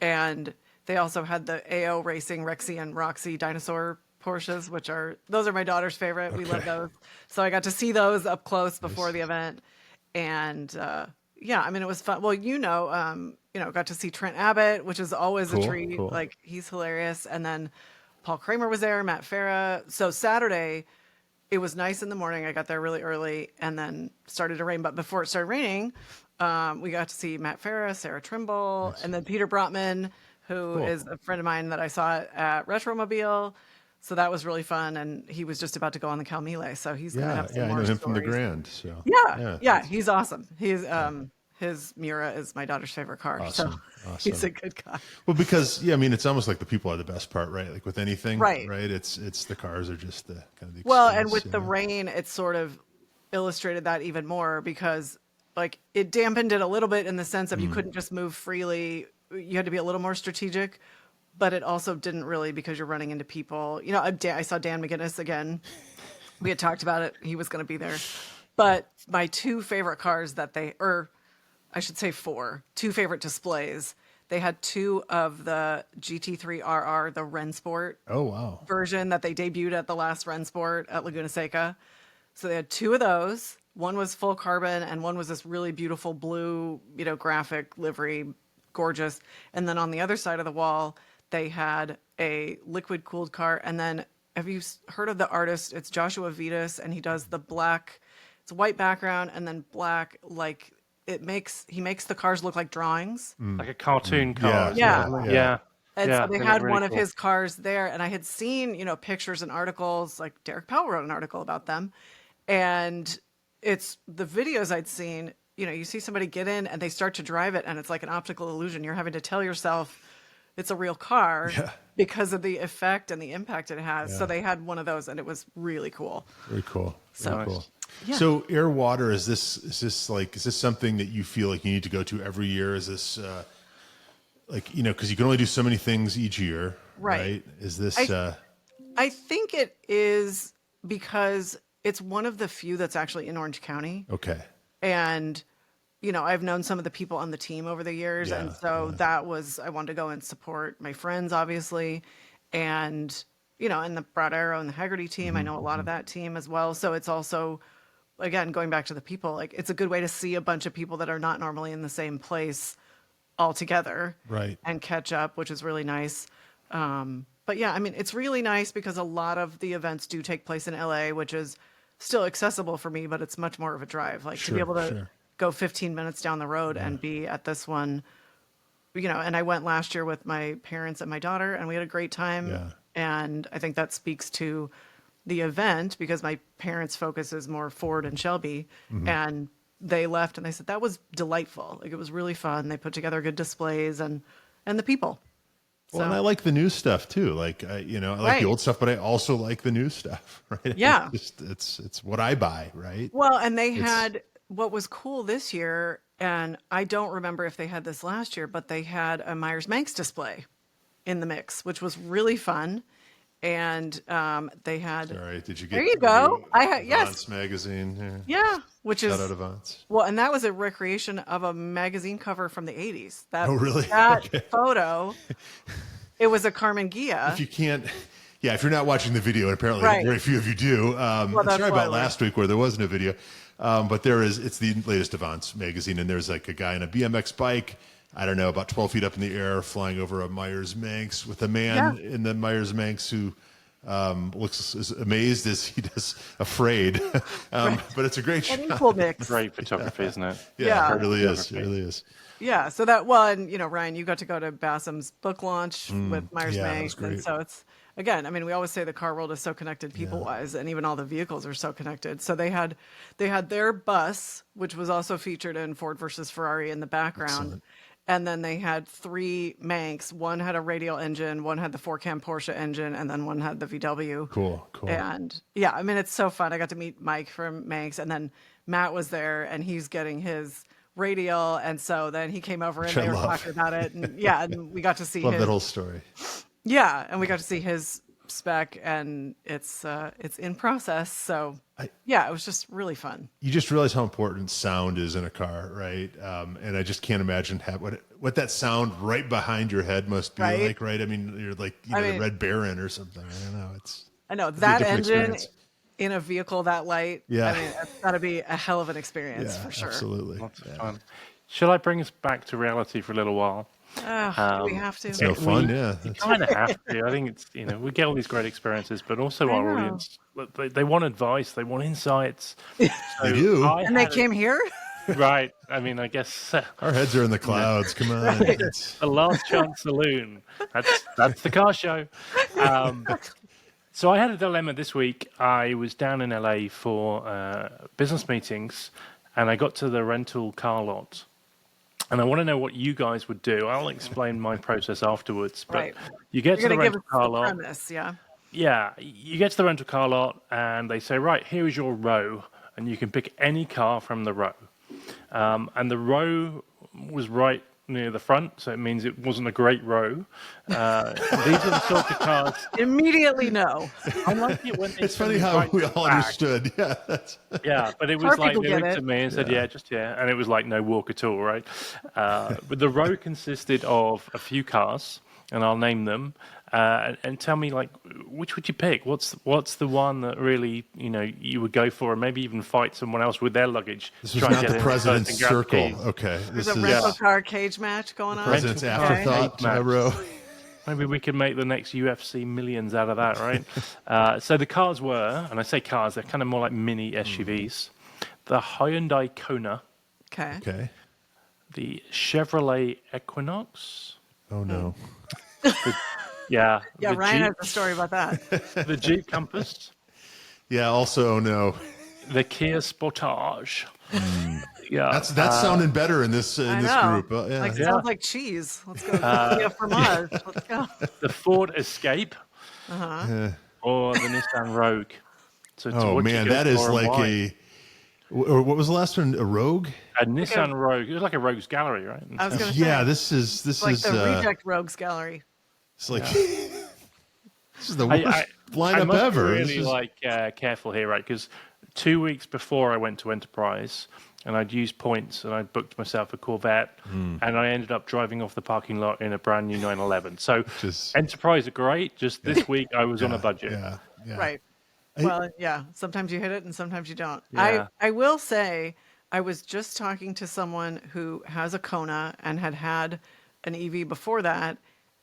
And they also had the AO Racing Rexy and Roxy dinosaur Porsches, those are my daughter's favorite. We love those. So I got to see those up close before the event. And yeah, I mean, it was fun. Well, got to see Trent Abbott, which is always a treat. Cool. Like, he's hilarious. And then Paul Kramer was there, Matt Farah. So Saturday, it was nice in the morning. I got there really early and then started to rain. But before it started raining, we got to see Matt Farah, Sarah Trimble, and then Peter Brotman, who is a friend of mine that I saw at Retromobile. So that was really fun. And he was just about to go on the Cal Mille. So he's going to have some more I know him from the stories. Grand. So Yeah, he's awesome. His Miura is my daughter's favorite car. Awesome. So he's a good guy. Well, because I mean, it's almost like the people are the best part, right? Like with anything, right? It's the cars are just the kind of the well, expense, and with the rain, it sort of illustrated that even more, because like it dampened it a little bit in the sense of you couldn't just move freely. You had to be a little more strategic, but it also didn't really, because you're running into people. I saw Dan McGinnis again. We had talked about it. He was going to be there. But my two favorite cars I should say two favorite displays. They had two of the GT3 RR, the Rennsport version that they debuted at the last Rennsport at Laguna Seca. So they had two of those. One was full carbon and one was this really beautiful blue, graphic livery, gorgeous. And then on the other side of the wall, they had a liquid cooled car. And then, have you heard of the artist? It's Joshua Vitas, and he does the black, it's white background and then black, like, he makes the cars look like drawings, like a cartoon car. Yeah. And so they had really one of cool. his cars there, and I had seen pictures and articles. Like Derek Powell wrote an article about them, and it's the videos I'd seen. You see somebody get in and they start to drive it, and it's like an optical illusion. You're having to tell yourself it's a real car because of the effect and the impact it has. So they had one of those, and it was really cool. Very cool. Very cool. Yeah. So air water, is this something that you feel like you need to go to every year? Is this because you can only do so many things each year, right? Is this? I think it is, because it's one of the few that's actually in Orange County. Okay. And I've known some of the people on the team over the years, and so that was, I wanted to go and support my friends, obviously, and and the Broad Arrow and the Haggerty team. I know a lot of that team as well. So it's also, again, going back to the people, like, it's a good way to see a bunch of people that are not normally in the same place all together, right, and catch up, which is really nice. But yeah, I mean, it's really nice because a lot of the events do take place in LA, which is still accessible for me, but it's much more of a drive. Like, to be able to go 15 minutes down the road and be at this one, and I went last year with my parents and my daughter, and we had a great time. Yeah. And I think that speaks to the event, because my parents' focus is more Ford and Shelby, and they left and they said that was delightful. Like, it was really fun. They put together good displays and the people. Well, and I like the new stuff too. Like, I like the old stuff, but I also like the new stuff, right? Yeah. It's what I buy, right? Well, and they had, what was cool this year, and I don't remember if they had this last year, but they had a Myers-Manx display in the mix, which was really fun. And they had. All right, did you get? There you go. I had Avance magazine. Yeah, which is. Shout out Avance. Well, and that was a recreation of a magazine cover from the 80s. Oh, really? That photo. It was a Carmen Ghia. If you can't. Yeah, if you're not watching the video, and apparently very few of you do. Sorry about last week where there was no video. But it's the latest Avance magazine, and there's like a guy on a BMX bike, I don't know, about 12 feet up in the air, flying over a Myers-Manx with a man in the Myers-Manx who looks as amazed as he does afraid. But it's a great shot. Cool mix. Great photography, isn't it? Yeah, it really is. It really is. Yeah, so that one, Ryan, you got to go to Bassam's book launch with Myers-Manx, and so it's, again, I mean, we always say the car world is so connected people-wise, and even all the vehicles are so connected. So they had their bus, which was also featured in Ford versus Ferrari in the background. Excellent. And then they had three Manx. One had a radial engine, one had the 4-cam Porsche engine, and then one had the VW. Cool. And yeah, I mean, it's so fun. I got to meet Mike from Manx, and then Matt was there, and he's getting his radial, and so then he came over and they were talking about it, and and we got to see Love that whole story. Yeah, and we got to see his spec, and it's in process. So yeah, it was just really fun. You just realize how important sound is in a car, right? And I just can't imagine what that sound right behind your head must be Right? like, right? I mean, you're like the Red Baron or something. I don't know. I know it'd be a that different engine experience. in a vehicle that light. Yeah. I mean, it's got to be a hell of an experience Yeah, for sure. absolutely. Lots of fun. Shall I bring us back to reality for a little while? Do we have to? It's no fun, yeah. You kind of have to. I think it's, we get all these great experiences, but also I our know. audience, they want advice, they want insights. They do. And they came here? Right. I mean, I guess Our heads are in the clouds. Come on. It's- the Last Chance Saloon. That's the car show. So I had a dilemma this week. I was down in LA for business meetings, and I got to the rental car lot. And I want to know what you guys would do. I'll explain my process afterwards. But Right. you get You're to the going to give rental us car the lot. premise, yeah? Yeah, you get to the rental car lot, and they say, right, here is your row, and you can pick any car from the row. And the row was right near the front, so it means it wasn't a great row. These are the sort of cars. Immediately no. I like it when It's funny how we all understood. Yeah. Yeah, but it Car was like people they get looked it. at me and said, yeah, just yeah. And it was like no walk at all, right? But the row consisted of a few cars, and I'll name them. And tell me, like, which would you pick? What's the one that really, you would go for, and maybe even fight someone else with their luggage? This was try and not get the in president's first and grab the circle. keys. Okay. There's This a is rental car cage match going on. president's Rental car afterthought cage match. row. Maybe we could make the next UFC millions out of that, right? So the cars were, and I say cars, they're kind of more like mini SUVs. The Hyundai Kona, Okay. Okay. the Chevrolet Equinox, Oh, no. yeah, Yeah, the Ryan Jeep, has a story about that. the Jeep Compass, Yeah, also, oh, no. the Kia Sportage. Yeah, That's sounding better in this I know. group. Yeah. Like, it sounds like cheese. Let's go. Kia fromage. Let's go. the Ford Escape Yeah. or the Nissan Rogue. So Oh, what do you man, go that is for and like why? or what was the last one? A Rogue? A Nissan Rogue. It was like a Rogues Gallery, right? I was going to Yeah, say. this is Like the Reject Rogues Gallery. it's like this is the worst I lineup must ever. be This really is- careful here, right? Because 2 weeks before I went to Enterprise, and I'd used points, and I'd booked myself a Corvette, and I ended up driving off the parking lot in a brand new 911. So Just- Enterprise are great. Just this week I was on a budget. Yeah, yeah. Right. Well, yeah. Sometimes you hit it and sometimes you don't. Yeah. I will say, I was just talking to someone who has a Kona and had an EV before that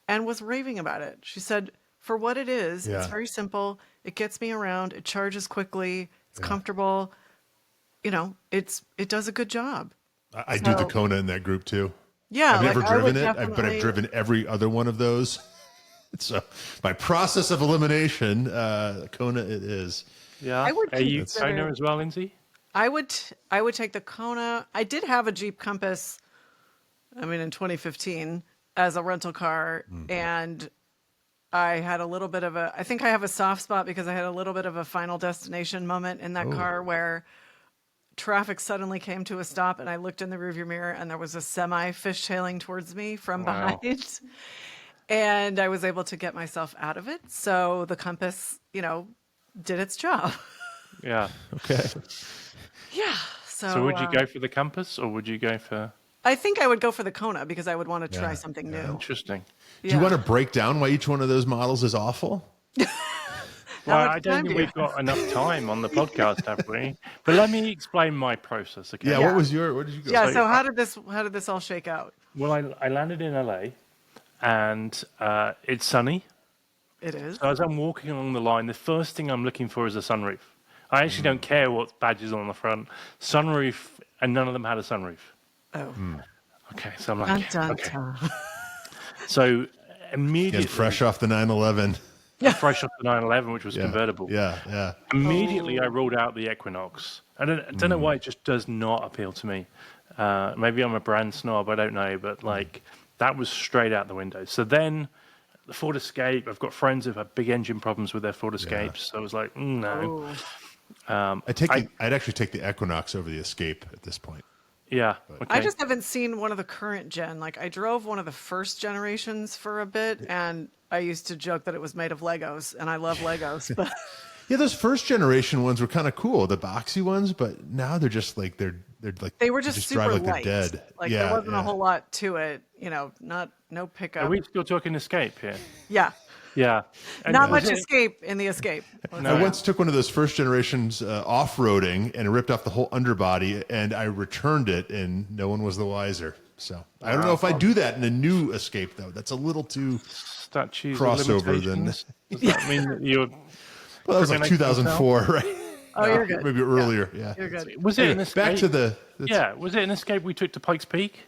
and was raving about it. She said, for what it is, it's Yeah. very simple. It gets me around. It charges quickly. It's comfortable. It does a good job. I do the So- Kona in that group too. Yeah. I've never like, I would driven it, but I've definitely- driven every other one of those. So my process of elimination, Kona it is. Yeah. I would Are you consider- owner as well, Lindsay? I would take the Kona. I did have a Jeep Compass, in 2015 as a rental car, and I had a little bit of I think I have a soft spot because I had a little bit of a Final Destination moment in that car where traffic suddenly came to a stop and I looked in the rearview mirror and there was a semi fishtailing towards me from Wow. behind. And I was able to get myself out of it. So the Compass, did its job. Yeah. Okay. Yeah. So, So would you go for the Compass or would you go for... I think I would go for the Kona because I would want to try Yeah, something yeah. new. Interesting. Do you want to break down why each one of those models is awful? Well, much I don't time think do you we've got enough time on the podcast, have we? But let me explain my process, okay? Yeah. What was where did you go? Yeah. So So how did this all shake out? Well, I landed in LA, and it's sunny. It is. So as I'm walking along the line, the first thing I'm looking for is a sunroof. I actually don't care what badge is on the front. Sunroof, and none of them had a sunroof. Oh. Okay, so I'm Dun, like, dun, okay. dun. So immediately, Getting fresh off the 911. fresh off the 911, which was Yeah. convertible. Yeah. Immediately, I ruled out the Equinox. I don't know why it just does not appeal to me. Maybe I'm a brand snob, I don't know, but like that was straight out the window. So then the Ford Escape, I've got friends who've had big engine problems with their Ford Escapes. So I was like, no. Oh. I'd actually take the Equinox over the Escape at this point. Yeah. Okay. I just haven't seen one of the current gen. Like, I drove one of the first generations for a bit, and I used to joke that it was made of Legos, and I love Legos. But Yeah, those first generation ones were kind of cool, the boxy ones, but now they're just like they're like they were just super drive like light. they're dead. Like, yeah, there wasn't yeah. a whole lot to it. You know, no pickup. Are we still talking Escape here? Yeah, Yeah. And not was much it- escape in the Escape. No. I once took one of those first generations off-roading and ripped off the whole underbody, and I returned it, and no one was the wiser. So I don't know if I do that in a new Escape, though. That's a little too Statutes of crossover than. limitations? Does that mean that you're... Well, that was like Criminating 2004, right? Oh, you're good. Maybe earlier. Yeah. You're good. Was it an Anyway, Escape? back to the. Yeah, was it an Escape we took to Pikes Peak?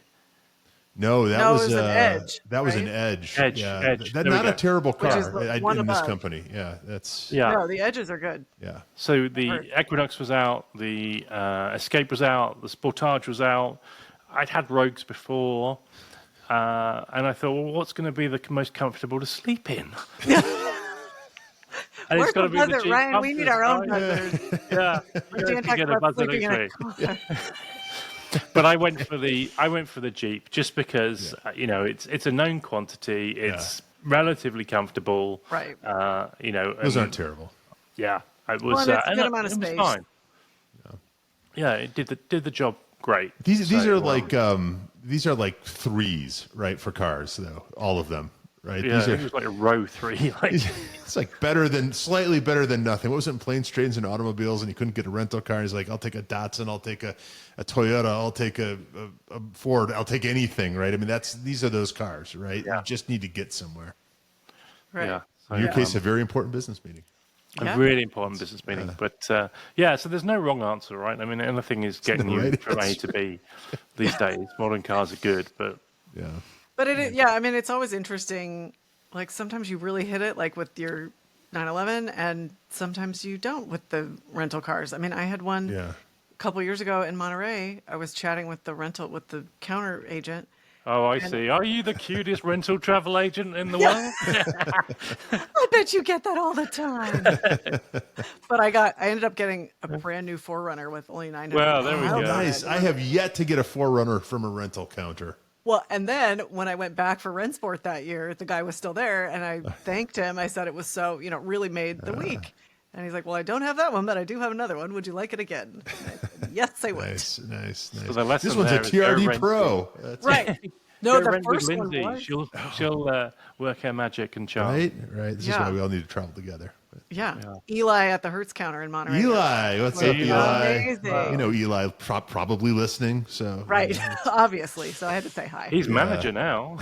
No, that No, it was was an Edge, That was right? an Edge. Edge, Yeah, Edge. That, There we not a go. terrible Which is car the one in this above. company. Yeah, that's Yeah. No, the edges are good. yeah. So the Heard. Equinox was out, the Escape was out, the Sportage was out. I'd had Rogues before, and I thought, well, what's going to be the most comfortable to sleep in? And Where's gotta the be the buzzard, Jeep Ryan? We need our own Buzzard, buzzers. right? Yeah, We you can't have to talk get a about Buzzard sleeping in a XP. car. But I went for the Jeep just because you know it's a known quantity. It's relatively comfortable. Right. You know, Those and- aren't terrible. Yeah, it was. Well, and it's a and good amount of it was space. fine. Yeah, it did the job great. These So, these are like threes, right, for cars though. All of them, right? Yeah, These it are. was like a row 3. Like, It's like slightly better than nothing. What was it in planes, trains, and automobiles? And you couldn't get a rental car. He's like, I'll take a Datsun, I'll take a Toyota, I'll take a Ford, I'll take anything, right? I mean, these are those cars, right? Yeah. You just need to get somewhere. Right. yeah. So, In your case, a very important business meeting. Yeah. a really important business meeting. But yeah, so there's no wrong answer, right? I mean, anything is getting no you right from A answer. to B these days. Modern cars are good, but Yeah. But yeah, I mean, it's always interesting. Like, sometimes you really hit it, like with your 911, and sometimes you don't with the rental cars. I mean, I had one Yeah. a couple years ago in Monterey. I was chatting with the counter agent. oh, I see. Are you the cutest rental travel agent in the world? I bet you get that all the time. But I ended up getting a brand new 4Runner with only 900. Well, there we Oh, go. nice. I have yet to get a 4Runner from a rental counter. Well, and then when I went back for Rentsport that year, the guy was still there, and I thanked him. I said it was so, you know, really made the week. And he's like, well, I don't have that one, but I do have another one. Would you like it again? And I said, yes, I would. Nice. So the lesson This one's a there is go TRD rent Pro. That's Right. No, Go the rent with first one Lindsey. was. She'll work her magic and charm. right. This is Yeah. why we all need to travel together. Yeah. Eli at the Hertz counter in Monterey. Eli, what's Was up, Eli? amazing. You know Eli probably listening, so Right. Obviously. So I had to say hi. He's manager now.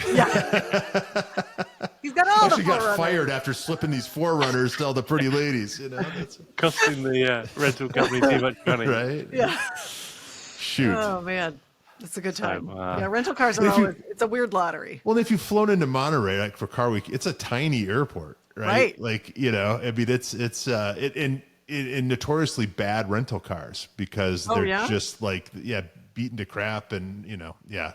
He's got all Actually the got 4Runners. fired after slipping these 4Runners to all the pretty ladies. You know, that's, Costing the rental company too much money. right? Yeah. Shoot. Oh, man. It's a good time. wow. Yeah, rental cars are If you- always, it's a weird lottery. Well, if you've flown into Monterey like for Car Week, it's a tiny airport, right? Right. Like I mean, it's in notoriously bad rental cars because Oh, they're yeah? just like beaten to crap and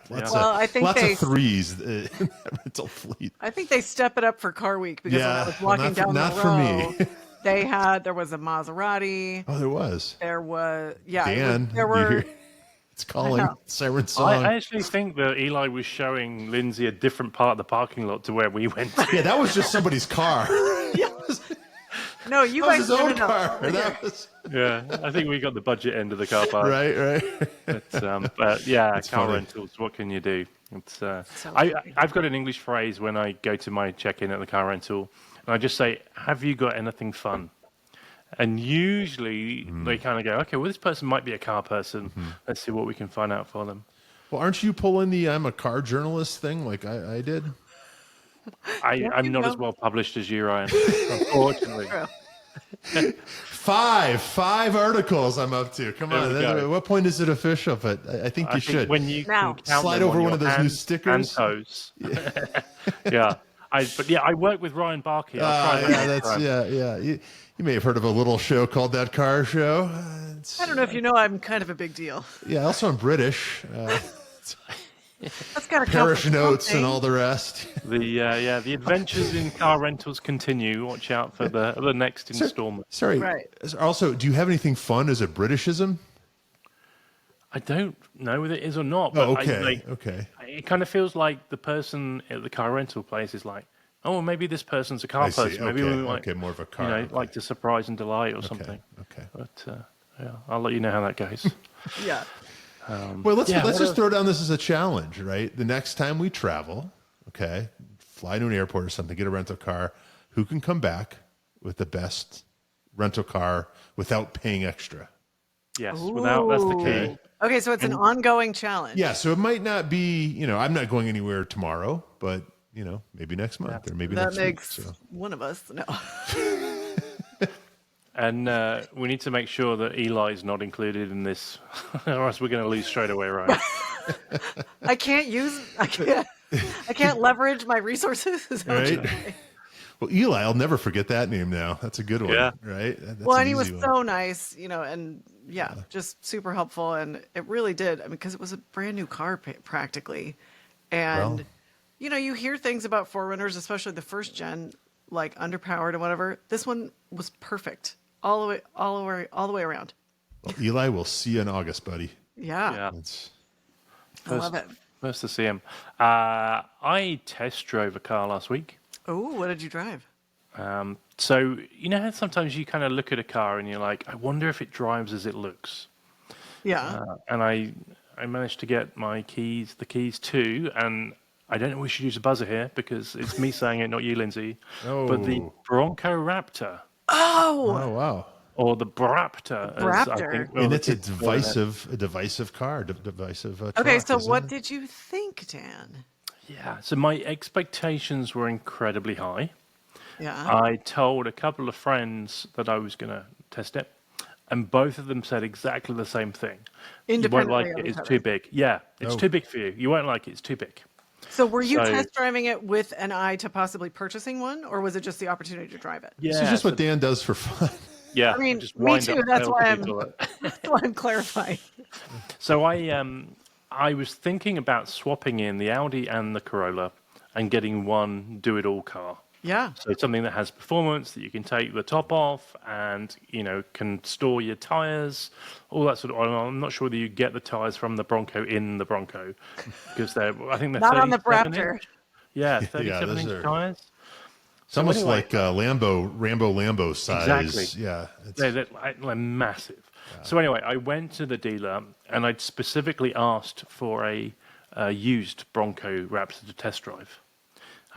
lots Well, I think lots they- of threes in that rental fleet. I think they step it up for Car Week because when I Yeah, was well, walking not for- down not the for row, me. there was a Maserati. Oh, there was There was, Dan. there you were, hear- it's calling know. siren song. I actually think that Eli was showing Lindsay a different part of the parking lot to where we went to. Yeah, that was just somebody's car. no, you That was guys, his no, own no, no. car. That was Yeah, I think we got the budget end of the car park. right. But yeah, car funny. rentals. What can you do? It's So I've got an English phrase when I go to my check-in at the car rental, and I just say, "Have you got anything fun?" And usually they kind of go, "Okay, well, this person might be a car person. Let's see what we can find out for them." Well, aren't you pulling the I'm a car journalist thing like I did? I'm not as well published as you, Ryan, unfortunately. Five articles I'm up to. Come There on. we go. At what point is it official? But I think you I should. think when you Now. can count Slide them over on one your of those new hands stickers. and toes. Yeah. I work with Ryan Barkey. I'll try that next time. yeah. You may have heard of a little show called That Car Show. I don't know if you know, I'm kind of a big deal. Yeah, also I'm British. That's got to count Parish for notes and something. all the rest. The adventures in car rentals continue. Watch out for the next installment. Sorry. Right. Also, do you have anything fun as a Britishism? I don't know whether it is or not. But Oh, okay, okay. It kind of feels like the person at the car rental place is like, oh, well, maybe this person's a car I see. person. Maybe Okay, we might, okay, more of a car. Okay. like to surprise and delight or something. Okay. But yeah, I'll let you know how that goes. Yeah. Well, let's what just throw down this as a challenge, right? The next time we travel, okay, fly to an airport or something, get a rental car. Who can come back with the best rental car without paying extra? Yes, that's the key. Ooh. Okay, so it's an ongoing challenge. Yeah, so it might not be, I'm not going anywhere tomorrow, but, maybe next month or maybe That next makes week. So. one of us. No. And we need to make sure that Eli's not included in this, or else we're going to lose straight away, right? I can't leverage my resources. Is that what you're Right? saying? Well, Eli, I'll never forget that name now. That's a good one, Yeah. right? That's Well, an and he was easy one. so nice, and just super helpful. And it really did. I mean, because it was a brand new car practically. And, Well. You hear things about Forerunners, especially the first gen, like underpowered and whatever. This one was perfect all the way around. Well, Eli, we'll see you in August, buddy. Yeah. That's, I love it. Nice to see him. I test drove a car last week. Oh, what did you drive? So, how sometimes you kind of look at a car and you're like, I wonder if it drives as it looks. Yeah. And I managed to get the keys too. And I don't know if we should use a buzzer here because it's me saying it, not you, Lindsey. But the Oh. Bronco Raptor, oh, wow. or the Braptor. Braptor. And it's a divisive car, divisive truck, Okay, so isn't what it? did you think, Dan? Yeah, so my expectations were incredibly high. Yeah. I told a couple of friends that I was going to test it, and both of them said exactly the same thing. You won't Independently like of it, each it's other. too big. Yeah, it's Oh. too big for you. You won't like it, it's too big. So were you So- test driving it with an eye to possibly purchasing one, or was it just the opportunity to drive it? Yeah, This is just so- what Dan does for fun. Yeah, I mean, just me wind too. up That's why I'm. people. That's why I'm clarifying. So I was thinking about swapping in the Audi and the Corolla and getting one do-it-all car. Yeah. So it's something that has performance, that you can take the top off and, can store your tires, all that sort of. I'm not sure whether you get the tires from the Bronco in the Bronco because I think they're Not on the 37 Raptor. inch. Yeah, 37 those inch are- tires. It's almost anyway- like Rambo size. Exactly. Yeah. They're massive. So anyway, I went to the dealer and I'd specifically asked for a used Bronco Raptor to test drive.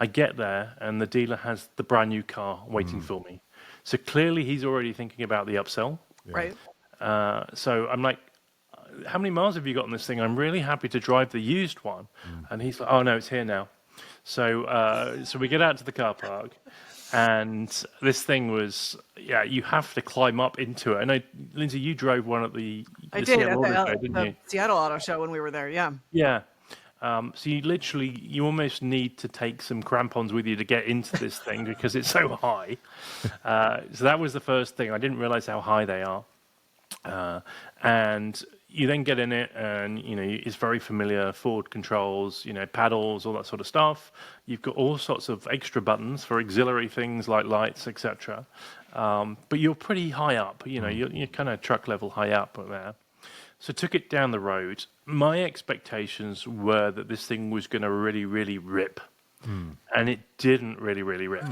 I get there and the dealer has the brand new car waiting for me. So clearly he's already thinking about the upsell. Right. So I'm like, how many miles have you got on this thing? I'm really happy to drive the used one. And he's like, oh no, it's here now. So we get out to the car park, and this thing was, you have to climb up into it. And Lindsey, you drove one at the I did Seattle at Auto Show, didn't the you? Seattle Auto Show when we were there. Yeah. Yeah. So you almost need to take some crampons with you to get into this thing because it's so high. So that was the first thing. I didn't realize how high they are. And you then get in it and, it's very familiar, forward controls, paddles, all that sort of stuff. You've got all sorts of extra buttons for auxiliary things like lights, etc. But you're pretty high up, you're kind of truck level high up there. So took it down the road. My expectations were that this thing was going to really, really rip. And it didn't really, really rip.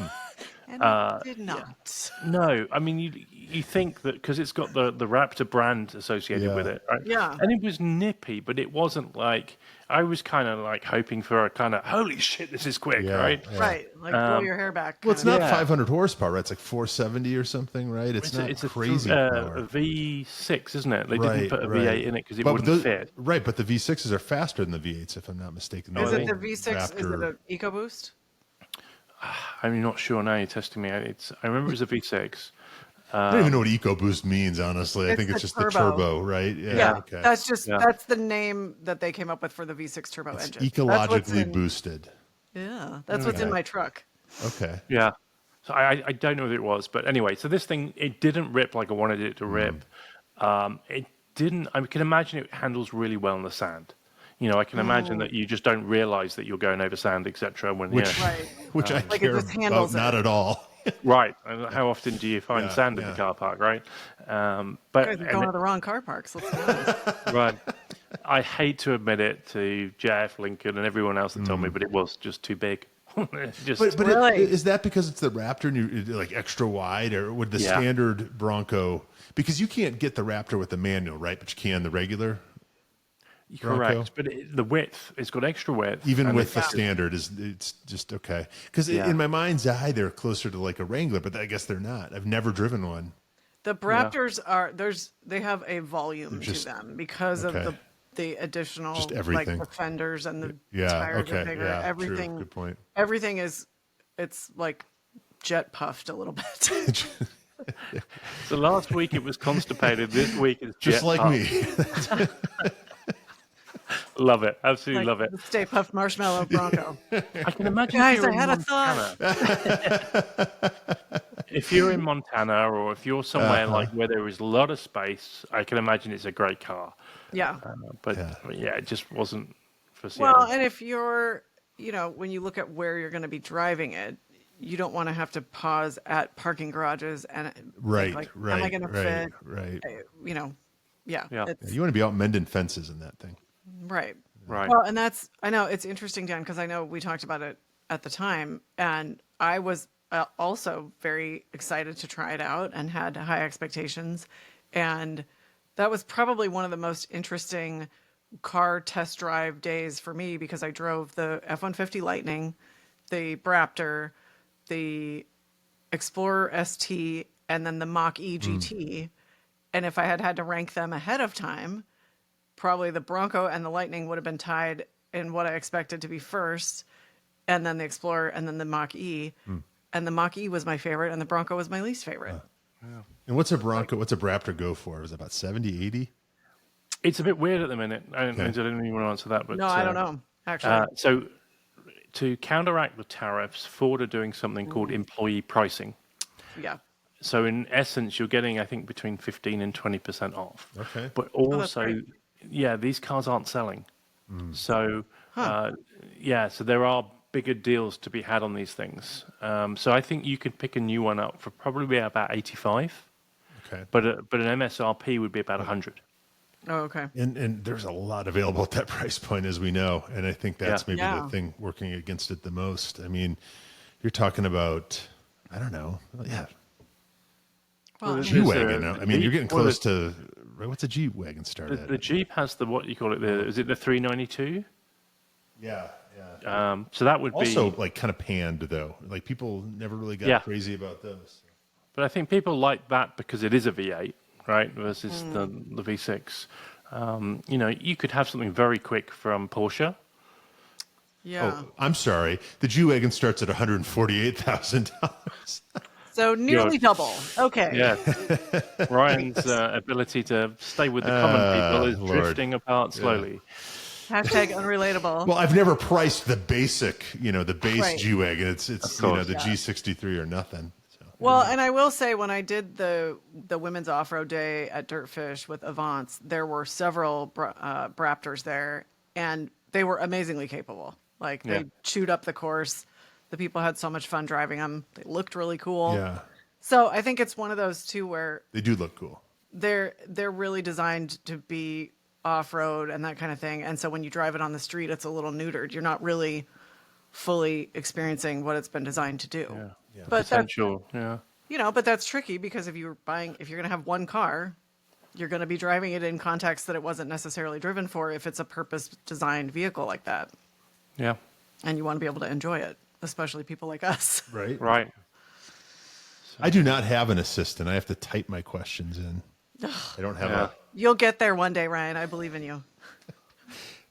And it did not. No, I mean, you think that because it's got the Raptor brand associated with it, right? Yeah. And it was nippy, but it wasn't like, I was kind of like hoping for a kind of, holy shit, this is quick, Yeah, right? yeah. Right. Like blow your hair back. Well, it's kind of. not Yeah. 500 horsepower, right? It's like 470 or something, right? It's not It's crazy a power. V6, isn't it? They Right, didn't put a right. V8 in it because it But wouldn't fit. Right, but the V6s are faster than the V8s, if I'm not mistaken. Is I it the think V6? Is it Raptor- an EcoBoost? I'm not sure now. You're testing me. I remember it was a V6. I don't even know what EcoBoost means, honestly. I It's think it's the just the turbo. turbo, right? Yeah. Okay. That's the name that they came up with for the V6 turbo It's engine. That's what's ecologically in- boosted. Yeah. That's what's in Okay. my truck. Okay. Yeah. So I don't know what it was, but anyway, so this thing, it didn't rip like I wanted it to rip. It didn't, I can imagine it handles really well in the sand. I can imagine that you just don't realize that you're going over sand, etc. When Which, Right. which I Like it care just about handles not it. at all. right. And how often do you find Yeah, sand in yeah. the car park, right? You guys are going to the wrong car parks. Let's be honest. Right. I hate to admit it to JF Lincoln and everyone else that told me, but it was just too big. It's just But Really? is that because it's the Raptor and you're like extra wide, or would the Yeah. standard Bronco? Because you can't get the Raptor with the manual, right? But you can the regular. Bronco? correct. But the width, it's got extra width. Even and with the it's- standard, it's just okay. Because Yeah. in my mind's eye, they're closer to like a Wrangler, but I guess they're not. I've never driven one. The Raptors they have a volume just- to them because okay. of the additional Just like everything. the fenders and the Yeah. tires are Okay. bigger. Yeah. Everything True. Good point. everything it's like jet puffed a little bit. So last week it was constipated. This week it's Just jet like puffed. me. Love it. Absolutely love it. The Stay Puft Marshmallow Bronco. I can imagine Guys, if you're I had a thought. if you're in Montana or if you're somewhere like where there is a lot of space, I can imagine it's a great car. Yeah. But Yeah. yeah, it just wasn't for Seattle. Well, and if you're, when you look at where you're going to be driving it, you don't want to have to pause at parking garages and Right. like, Right. am I going to right. fit? Right. Yeah. Yeah. It's, You want to be out mending fences in that thing. right. Right. Well, and I know it's interesting, Dan, because I know we talked about it at the time, and I was also very excited to try it out and had high expectations. And that was probably one of the most interesting car test drive days for me because I drove the F-150 Lightning, the Raptor, the Explorer ST, and then the Mach-E GT. And if I had to rank them ahead of time, probably the Bronco and the Lightning would have been tied in what I expected to be first, and then the Explorer, and then the Mach-E. And the Mach-E was my favorite, and the Bronco was my least favorite. And what's a Bronco? What's a Raptor go for? Is it about 70, 80? It's a bit weird at the minute. I don't Okay. even want to answer that. But No, I don't know, actually. So to counteract the tariffs, Ford are doing something called employee pricing. Yeah. So in essence, you're getting, I think, between 15 and 20% off. Okay. But that's also, great. these cars aren't selling. So, so there are bigger deals to be had on these things. So I think you could pick a new one up for probably about 85, Okay. but an MSRP would be about 100. Oh, okay. And there's a lot available at that price point, as we know. And I think that's Yeah. maybe Yeah. the thing working against it the most. I mean, you're talking about, I don't know. Yeah. Well, There's G-Wagon. a I mean, you're getting Well, close to, what's a G-Wagon start The at? Jeep has the, what you call it, is it the 392? Yeah. Yeah. So that would Also, be, like, kind of panned, though. Like, people never really got Yeah. crazy about those. but I think people like that because it is a V8, right, versus the V6. You could have something very quick from Porsche. yeah. Oh, I'm sorry. The G-Wagon starts at $148,000. So nearly double. Okay. Yeah. Ryan's ability to stay with the common people is Lord. drifting apart slowly. Hashtag unrelatable. Well, I've never priced the basic, the base Right. G-Wagon. It's course. the G63 or nothing. So. Well, and I will say when I did the women's off-road day at Dirtfish with Avance, there were several Raptors there, and they were amazingly capable. Like they Yeah. chewed up the course. The people had so much fun driving them. They looked really cool. Yeah, So I think it's one of those too where they do look cool. they're really designed to be off-road and that kind of thing. And so when you drive it on the street, it's a little neutered. You're not really fully experiencing what it's been designed to do. Yeah. But that's, Potential, yeah. but that's tricky because if you're going to have one car, you're going to be driving it in context that it wasn't necessarily driven for if it's a purpose designed vehicle like that. Yeah, And you want to be able to enjoy it, especially people like us. Right. right. I do not have an assistant. I have to type my questions in. I don't have Yeah. You'll get there one day, Ryan. I believe in you.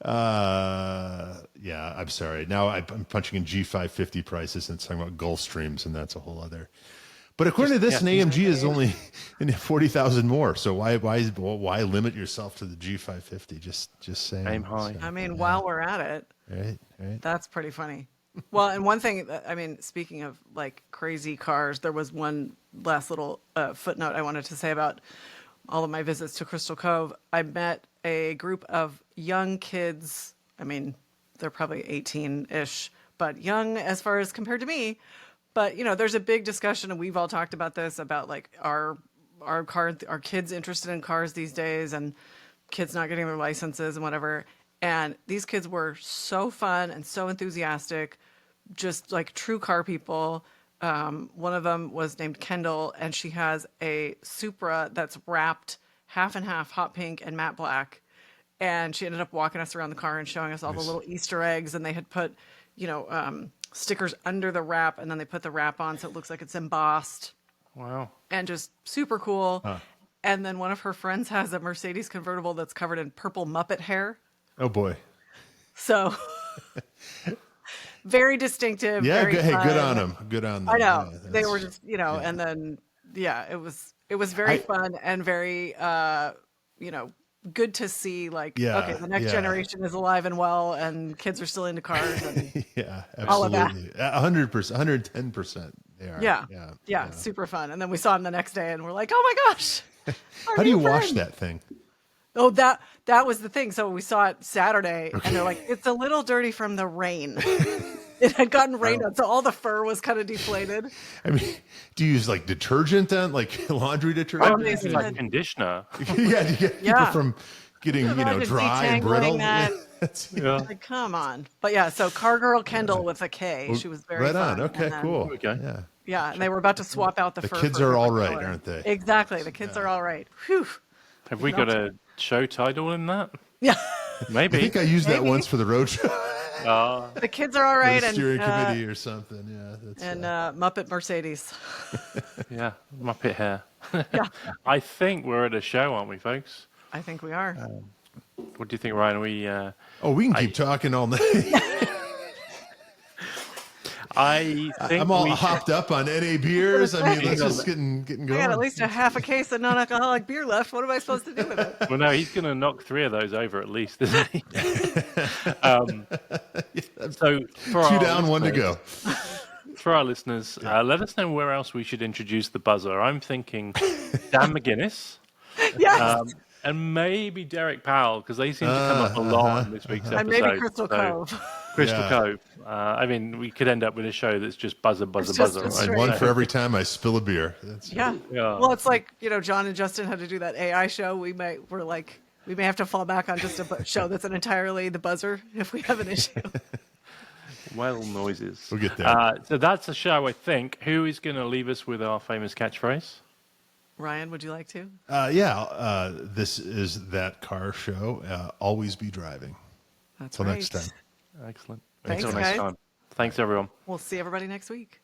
yeah, I'm sorry. Now I'm punching in G550 prices and it's talking about Gulfstreams, and that's a whole other. But according to this, an AMG is only 40,000 more. So why limit yourself to the G550? Just saying. Aim high. So, I mean, while we're at it, right. that's pretty funny. Well, and one thing, speaking of like crazy cars, there was one last little footnote I wanted to say about all of my visits to Crystal Cove. I met a group of young kids. I mean, they're probably 18-ish, but young as far as compared to me. But, there's a big discussion, and we've all talked about this, about like our kids interested in cars these days. And kids not getting their licenses and whatever. And these kids were so fun and so enthusiastic, just like true car people. One of them was named Kendall, and she has a Supra that's wrapped half and half hot pink and matte black. And she ended up walking us around the car and showing us all the little Easter eggs. And they had put, stickers under the wrap, and then they put the wrap on so it looks like it's embossed. Wow. And just super cool. And then one of her friends has a Mercedes convertible that's covered in purple Muppet hair. Oh boy. So very distinctive. Yeah. Very Hey, fun. good on them. Good on them. I know. Yeah, They were just, and then, it was very fun and very, good to see, like, okay, the next generation is alive and well, and kids are still into cars. And yeah, all of that. absolutely. 100%, 110%. They are. Yeah, super fun. And then we saw him the next day, and we're like, oh my gosh. How do you wash that thing? Oh, that was the thing. So we saw it Saturday, and they're like, it's a little dirty from the rain. It had gotten rained on, so all the fur was kind of deflated. I mean, do you use like detergent then, like laundry detergent? It's like conditioner. Yeah, to get people from getting dry and brittle. That. Yeah. Like, come on. But yeah, so car girl Kendall with a K. She was very right on. fun. Okay, cool. Okay. Yeah. Yeah, and they were about to swap out the fur. The kids for are all different right, color. aren't they? Exactly. The kids are all right. Whew. Have we got a show title in that? Yeah. Maybe. I think I used that once for the road show. The kids are all right. The And steering committee or something. Yeah. That's, Muppet Mercedes. Yeah, Muppet hair. Yeah. I think we're at a show, aren't we, folks? I think we are. What do you think, Ryan? we can keep talking all night. I think I'm all hopped up on NA beers. I mean, let's just getting I going. got at least a half a case of non-alcoholic beer left. What am I supposed to do with it? Well, no, he's going to knock 3 of those over at least, isn't he? So for 2 down, 1 to go. For our listeners, let us know where else we should introduce the buzzer. I'm thinking Dan McGuinness. Yes. And maybe Derek Powell, because they seem to come up a lot in this week's episode. And maybe Crystal Cove. Crystal Cove. I mean, we could end up with a show that's just buzzer. Just Right? One for every time I spill a beer. That's Yeah. Well, it's like, John and Justin had to do that AI show. We may have to fall back on just a show that's entirely the buzzer if we have an issue. Well, noises. We'll get there. So that's a show, I think. Who is going to leave us with our famous catchphrase? Ryan, would you like to? This is That Car Show. Always be driving. That's Till right. next time. Excellent. Thanks, Until next guys. time. Thanks, everyone. We'll see everybody next week.